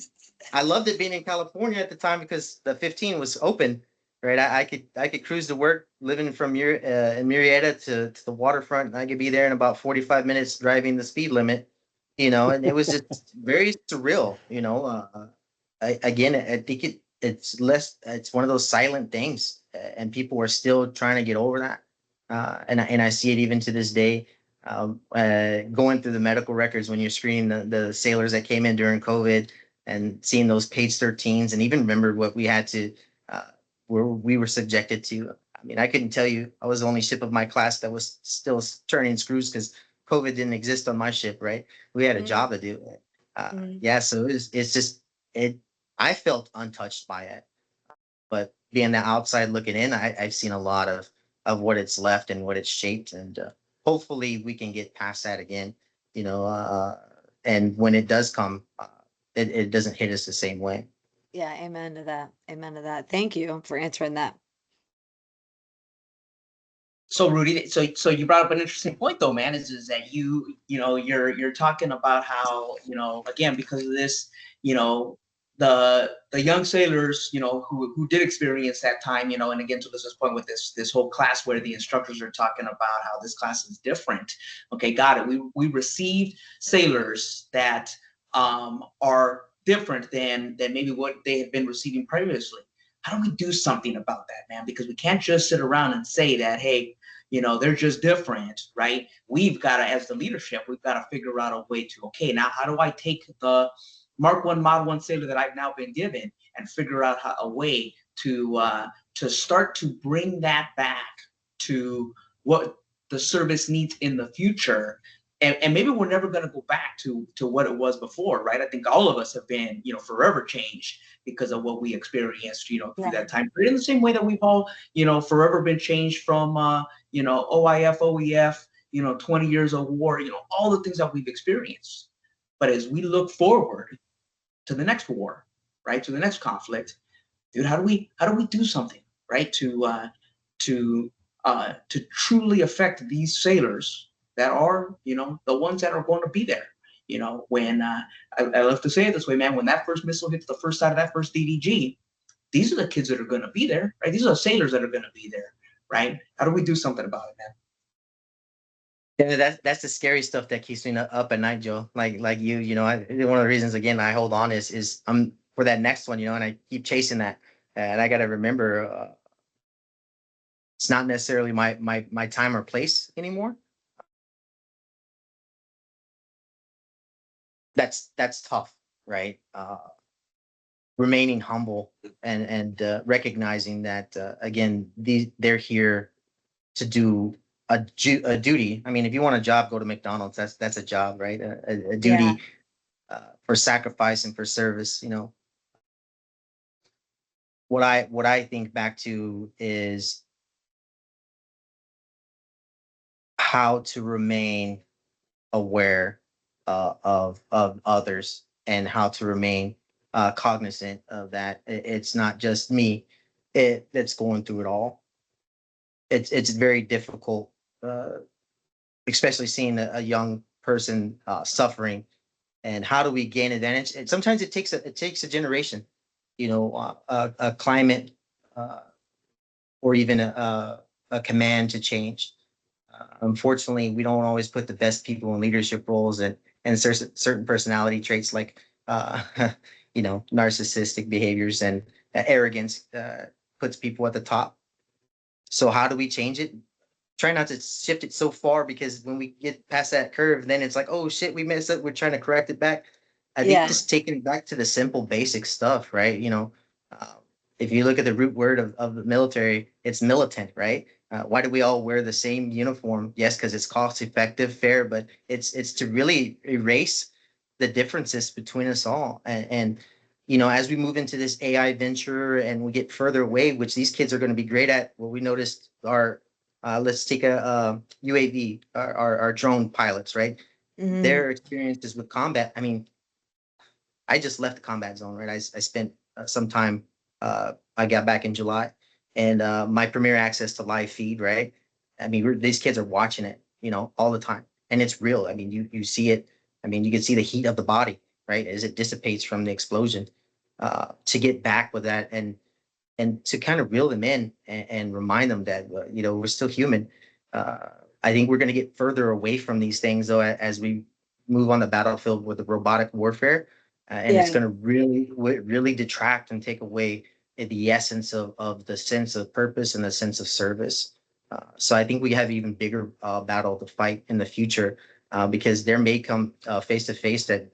S4: I loved it being in California at the time because the 15 was open, right? I could cruise to work living from in Murrieta to the waterfront, and I could be there in about 45 minutes driving the speed limit, you know, and it was just very surreal, you know. Again, I think it's one of those silent things, and people are still trying to get over that. And I see it even to this day. Going through the medical records when you're screening the sailors that came in during COVID and seeing those page 13s, and even remember what we had to, uh, where we were subjected to. I mean, I couldn't tell you. I was the only ship of my class that was still turning screws because COVID didn't exist on my ship, right? We had a
S1: Mhm,
S4: job to do.
S1: mhm.
S4: Yeah, so it's just it. I felt untouched by it, but being the outside looking in, I've seen a lot of what it's left and what it's shaped, and hopefully we can get past that again. You know, and when it does come, it doesn't hit us the same way.
S1: Yeah, amen to that. Amen to that. Thank you for answering that.
S3: So Rudy, so you brought up an interesting point though, man, is that you know you're talking about how, you know, again, because of this, you know, the young sailors, you know, who did experience that time, you know, and again to Liz's point with this whole class where the instructors are talking about how this class is different. Okay, got it. We received sailors that are different than maybe what they had been receiving previously. How do we do something about that, man? Because we can't just sit around and say that, hey, you know, they're just different, right? We've got to, as the leadership, we've got to figure out a way to, okay, now how do I take the Mark One Model One sailor that I've now been given and figure out a way to start to bring that back to what the service needs in the future. And maybe we're never going to go back to what it was before, right? I think all of us have been, you know, forever changed because of what we experienced, you know, through
S1: Yeah.
S3: that time period. In the same way that we've all, you know, forever been changed from, you know, OIF, OEF, you know, 20 years of war, you know, all the things that we've experienced. But as we look forward to the next war, right, to the next conflict, dude, how do we do something, right, to truly affect these sailors that are, you know, the ones that are going to be there. You know, when I love to say it this way, man, when that first missile hits the first side of that first DDG, these are the kids that are going to be there, right? These are the sailors that are going to be there, right? How do we do something about it, man?
S4: Yeah, that's the scary stuff that keeps me up at night, Joe. Like you know, one of the reasons again I hold on is I'm for that next one, you know, and I keep chasing that, and I got to remember it's not necessarily my time or place anymore. That's tough, right? Remaining humble and recognizing that again, they're here to do a duty. I mean, if you want a job, go to McDonald's. That's a job, right? A
S1: Yeah.
S4: duty for sacrifice and for service. You know, what I think back to is how to remain aware of others and how to remain cognizant of that. It's not just me that's going through it all. It's very difficult, uh, especially seeing a young person suffering. And how do we gain advantage? And sometimes it takes a generation, a climate, uh, or even a command to change. Unfortunately, we don't always put the best people in leadership roles, and certain personality traits like narcissistic behaviors and arrogance puts people at the top. So how do we change it? Try not to shift it so far, because when we get past that curve, then it's like, oh shit, we messed up. We're trying to correct it back. I think
S1: Yeah.
S4: just taking it back to the simple, basic stuff, right? Uh, if you look at the root word of the military, it's militant, right? Why do we all wear the same uniform? Yes, because it's cost effective, fair, but it's to really erase the differences between us all. And as we move into this AI venture and we get further away, which these kids are going to be great at, what we noticed are let's take a UAV, our drone pilots, right?
S1: Mhm.
S4: Their experiences with combat. I mean, I just left the combat zone, right? I spent some time. I got back in July, and my premier access to live feed, right? I mean, these kids are watching it, all the time, and it's real. I mean, you see it. I mean, you can see the heat of the body, right, as it dissipates from the explosion. To get back with that, and to kind of reel them in and remind them that we're still human. Uh, I think we're going to get further away from these things though as we move on the battlefield with the robotic warfare, and it's
S1: Yeah.
S4: going to really detract and take away the essence of the sense of purpose and the sense of service. So I think we have even bigger battle to fight in the future, because there may come face to face that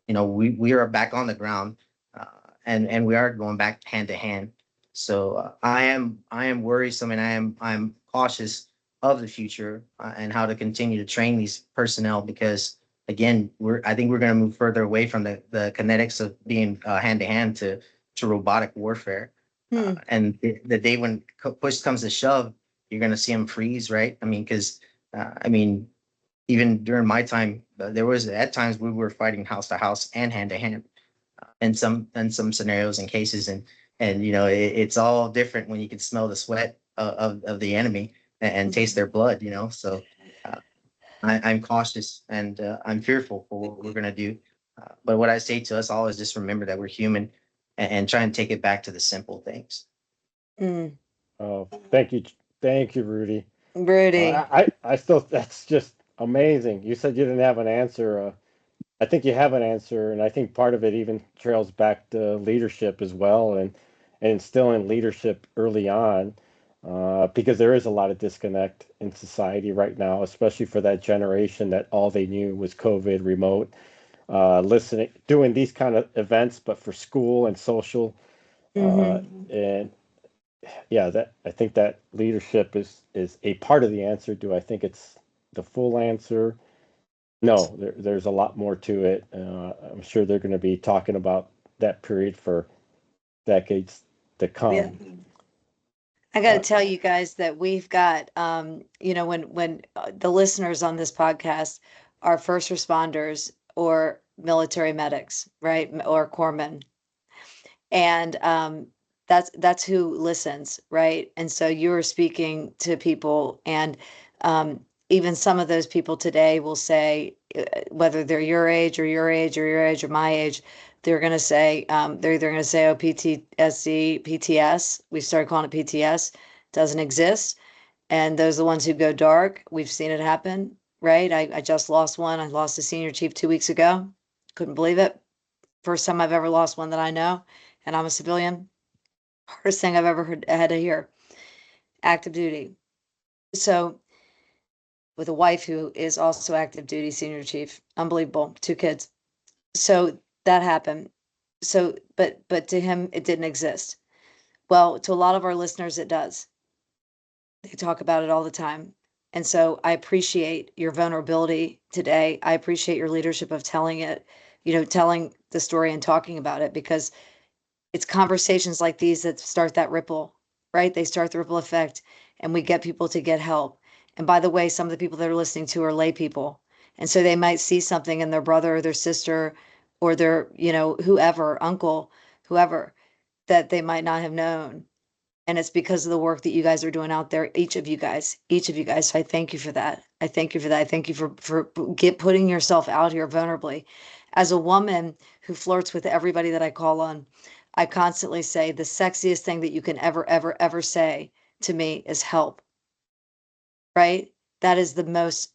S4: we are back on the ground, uh, and we are going back hand to hand. So I am worrisome, and I'm cautious of the future, and how to continue to train these personnel, because again I think we're going to move further away from the kinetics of being hand to hand to robotic warfare.
S1: Hmm.
S4: And the day when push comes to shove, you're going to see them freeze, right? I mean, because I mean, even during my time, there was at times we were fighting house to house and hand to hand in some scenarios and cases, and it's all different when you can smell the sweat of the enemy and taste their blood. So uh, I'm cautious, and I'm fearful for what we're gonna do. But what I say to us all is just remember that we're human, and try and take it back to the simple things.
S1: Mm.
S2: Oh, thank you, Rudy.
S1: Rudy.
S2: I still, that's just amazing. You said you didn't have an answer. I think you have an answer, and I think part of it even trails back to leadership as well, and instilling leadership early on, because there is a lot of disconnect in society right now, especially for that generation that all they knew was COVID, remote, listening, doing these kind of events, but for school and social,
S1: Hmm.
S2: and yeah, that I think that leadership is a part of the answer. Do I think it's the full answer? No, there's a lot more to it. I'm sure they're going to be talking about that period for decades to
S1: Yeah.
S2: come.
S1: I got to
S2: Uh,
S1: tell you guys that we've got, when the listeners on this podcast are first responders or military medics, right, or corpsmen, and that's who listens, right? And so you're speaking to people, and even some of those people today will say, whether they're your age or your age or your age or my age, they're going to say, they're either going to say, oh, PTSD, PTS, we started calling it PTS, doesn't exist. And those are the ones who go dark. We've seen it happen, right? I just lost one. I lost a senior chief 2 weeks ago. Couldn't believe it. First time I've ever lost one that I know, and I'm a civilian. Hardest thing I've ever had to hear. Active duty. So, with a wife who is also active duty senior chief, unbelievable. 2 kids. So that happened. So, but to him, it didn't exist. Well, to a lot of our listeners, it does. They talk about it all the time. And so I appreciate your vulnerability today. I appreciate your leadership of telling it, telling the story and talking about it, because it's conversations like these that start that ripple, right? They start the ripple effect, and we get people to get help. And by the way, some of the people that are listening to are lay people. And so they might see something in their brother or their sister or their, whoever, uncle, whoever, that they might not have known. And it's because of the work that you guys are doing out there, each of you guys. So I thank you for that. I thank you for that. I thank you for putting yourself out here vulnerably. As a woman who flirts with everybody that I call on, I constantly say the sexiest thing that you can ever, ever, ever say to me is help, right? That is the most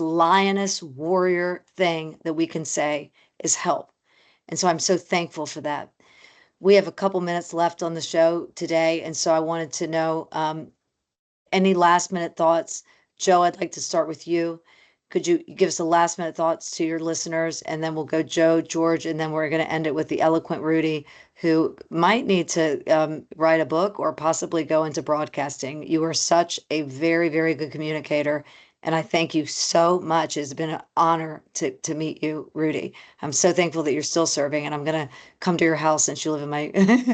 S1: lioness warrior thing that we can say is help. And so I'm so thankful for that. We have a couple minutes left on the show today, and so I wanted to know any last minute thoughts. Joe, I'd like to start with you. Could you give us a last minute thoughts to your listeners, and then we'll go Joe, George, and then we're going to end it with the eloquent Rudy, who might need to write a book or possibly go into broadcasting. You are such a very, very good communicator, and I thank you so much. It's been an honor to meet you, Rudy. I'm so thankful that you're still serving, and I'm going to come to your house since you live in my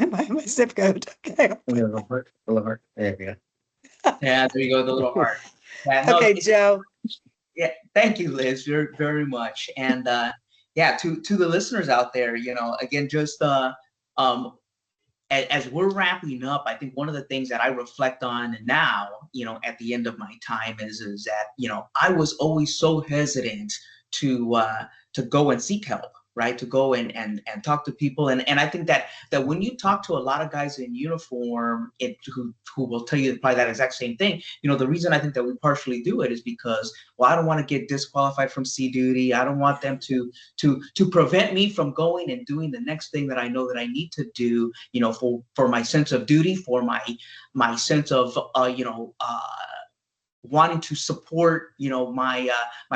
S1: my zip code. Okay.
S4: A little heart. A little heart. There we go.
S3: Yeah, there you go, the little heart. Yeah, no,
S1: Okay, Joe.
S3: yeah, thank you, Liz, very, very much. And yeah, to the listeners out there, again, just as we're wrapping up, I think one of the things that I reflect on now, at the end of my time is that, I was always so hesitant to go and seek help, right? To go and talk to people. And I think that when you talk to a lot of guys in uniform, who will tell you probably that exact same thing, the reason I think that we partially do it is because, well, I don't want to get disqualified from sea duty. I don't want them to prevent me from going and doing the next thing that I know that I need to do, for my sense of duty, for my sense of, wanting to support, my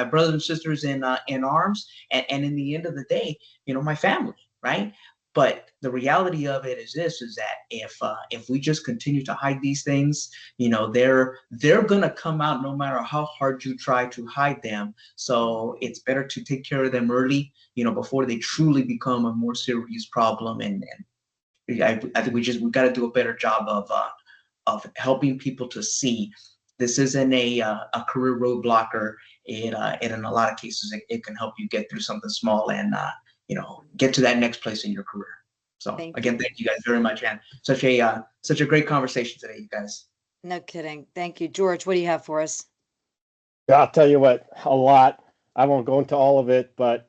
S3: brothers and sisters in arms, and in the end of the day, my family, right? But the reality of it is that if we just continue to hide these things, they're gonna come out no matter how hard you try to hide them. So it's better to take care of them early, before they truly become a more serious problem. And I think we got to do a better job of helping people to see this isn't a career roadblocker. In a lot of cases, it can help you get through something small and get to that next place in your career. So again, thank you guys very much, and such a great conversation today, you guys.
S1: No kidding. Thank you, George. What do you have for us?
S2: Yeah, I'll tell you what, a lot. I won't go into all of it, but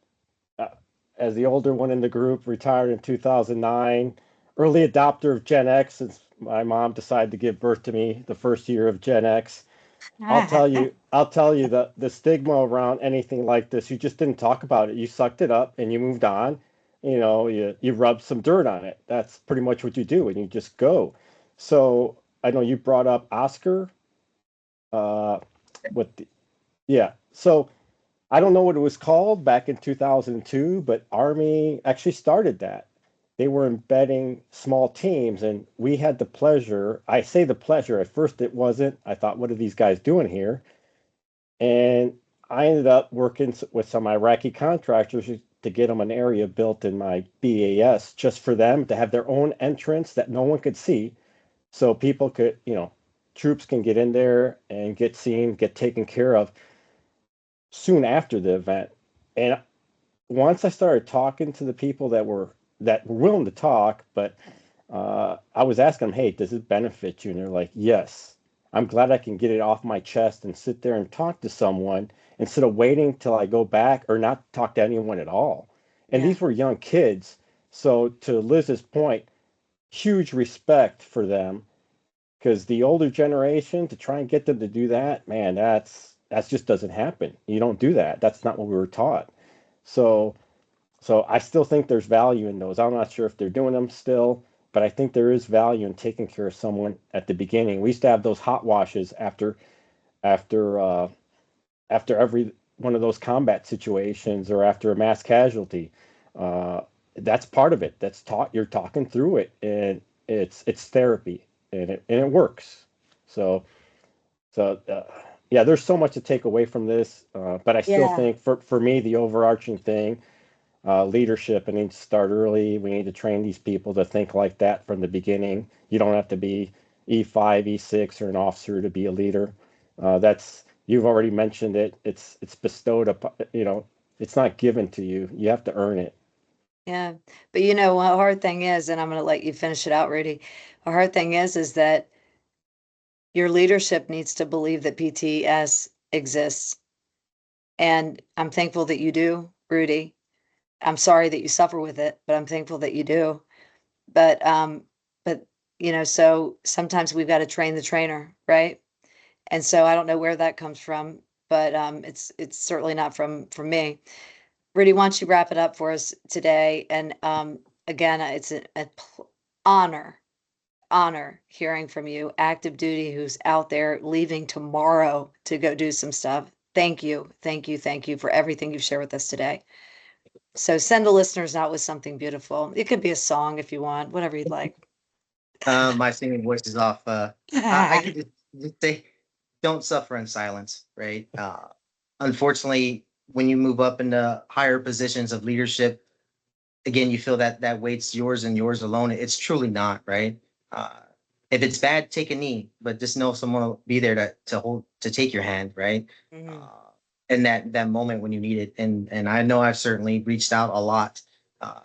S2: as the older one in the group, retired in 2009, early adopter of Gen X, since my mom decided to give birth to me the first year of Gen X. I'll tell you the stigma around anything like this, you just didn't talk about it. You sucked it up and you moved on. You rubbed some dirt on it. That's pretty much what you do, and you just go. So I know you brought up Oscar. So I don't know what it was called back in 2002, but Army actually started that. They were embedding small teams, and we had the pleasure. I say the pleasure. At first, it wasn't. I thought, what are these guys doing here? And I ended up working with some Iraqi contractors to get them an area built in my BAS just for them to have their own entrance that no one could see. So people could, troops can get in there and get seen, get taken care of soon after the event. And once I started talking to the people that were willing to talk, but I was asking them, hey, does it benefit you? And they're like, yes. I'm glad I can get it off my chest and sit there and talk to someone instead of waiting till I go back or not talk to anyone at all. And these were young kids. So to Liz's point, huge respect for them, because the older generation, to try and get them to do that, man, that just doesn't happen. You don't do that. That's not what we were taught. So I still think there's value in those. I'm not sure if they're doing them still, but I think there is value in taking care of someone at the beginning. We used to have those hot washes after every one of those combat situations or after a mass casualty. That's part of it. You're talking through it, and it's therapy, and it works. So yeah, there's so much to take away from this, but I still think for me, the overarching thing, leadership, I need to start early. We need to train these people to think like that from the beginning. You don't have to be E5, E6 or an officer to be a leader. That's you've already mentioned it. It's bestowed upon, it's not given to you. You have to earn it.
S1: Yeah. But you know, a hard thing is, and I'm going to let you finish it out, Rudy. A hard thing is that your leadership needs to believe that PTS exists. And I'm thankful that you do, Rudy. I'm sorry that you suffer with it, but I'm thankful that you do. But so sometimes we've got to train the trainer, right? And so I don't know where that comes from, but it's certainly not from me. Rudy, why don't you wrap it up for us today? And again, it's an honor hearing from you, active duty, who's out there leaving tomorrow to go do some stuff. Thank you, thank you, thank you for everything you've shared with us today. So send the listeners out with something beautiful. It could be a song if you want, whatever you'd like.
S4: My singing voice is off. I could just say, don't suffer in silence, right? Unfortunately, when you move up into higher positions of leadership, again, you feel that weight's yours and yours alone. It's truly not, right? Uh, if it's bad, take a knee, but just know someone will be there to take your hand, right?
S1: Mhm.
S4: In that moment when you need it. And I know I've certainly reached out a lot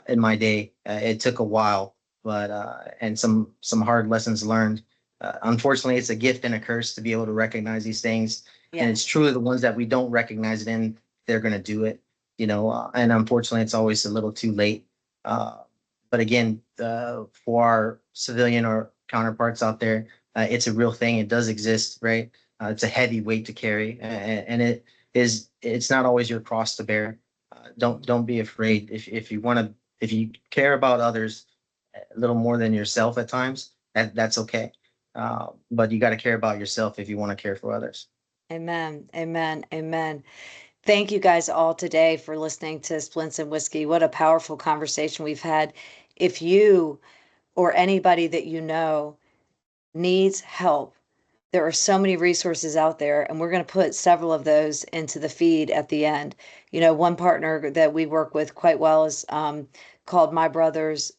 S4: in my day. It took a while, but and some hard lessons learned. Unfortunately, it's a gift and a curse to be able to recognize these things, and
S1: Yeah.
S4: it's truly the ones that we don't recognize it in, they're going to do it, and unfortunately it's always a little too late. But again, for our civilian or counterparts out there, it's a real thing. It does exist, right? It's a heavy weight to carry, and it's not always your cross to bear. Don't be afraid. If you care about others a little more than yourself at times, that's okay. But you got to care about yourself if you want to care for others.
S1: Amen. Amen. Amen. Thank you guys all today for listening to Splints and Whiskey. What a powerful conversation we've had. If you or anybody that you know needs help, there are so many resources out there, and we're going to put several of those into the feed at the end. One partner that we work with quite well is called My Brother's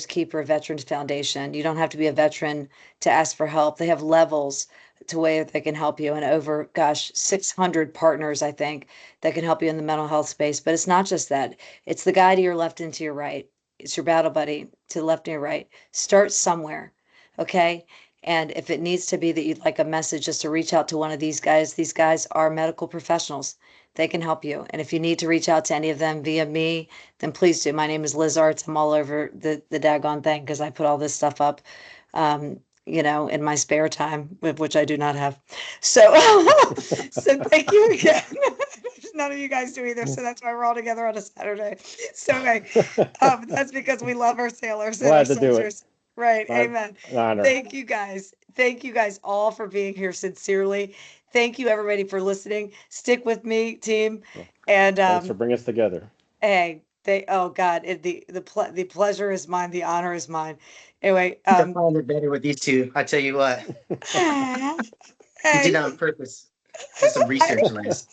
S1: Keeper Veterans Foundation. You don't have to be a veteran to ask for help. They have levels to where they can help you, and over, gosh, 600 partners, I think, that can help you in the mental health space. But it's not just that. It's the guy to your left and to your right. It's your battle buddy to the left and your right. Start somewhere, okay? And if it needs to be that you'd like a message, just to reach out to one of these guys are medical professionals. They can help you. And if you need to reach out to any of them via me, then please do. My name is Liz Artz. I'm all over the daggone thing because I put all this stuff up, in my spare time, which I do not have. So, so thank you again. None of you guys do either, so that's why we're all together on a Saturday. So, that's because we love our sailors and our
S2: Glad to do it.
S1: soldiers. Right.
S2: My
S1: Amen.
S2: honor.
S1: Thank you guys. Thank you guys all for being here sincerely. Thank you everybody for listening. Stick with me, team. And
S2: Thanks for bringing us together.
S1: hey, oh God, the pleasure is mine, the honor is mine. Anyway,
S4: I find it better with these two. I tell you what, you did it on purpose. Do some research, Liz.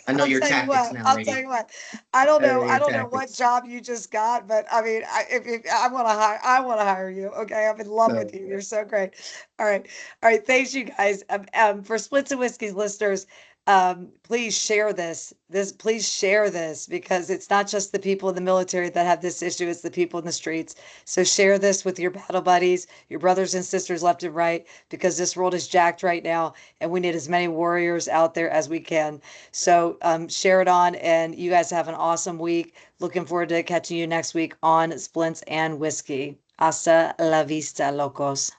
S4: I know your tactics now,
S1: I'll
S4: lady.
S1: tell you what. I don't know.
S4: Your
S1: I don't know what
S4: tactics.
S1: job you just got, but I mean, if I want to hire you. Okay, I'm in love
S4: No.
S1: with you. You're so great. All right. Thanks, you guys. For Splits and Whiskies listeners, please share this. Please share this because it's not just the people in the military that have this issue; it's the people in the streets. So share this with your battle buddies, your brothers and sisters left and right, because this world is jacked right now, and we need as many warriors out there as we can. So share it on, and you guys have an awesome week. Looking forward to catching you next week on Splints and Whiskey. Hasta la vista, locos.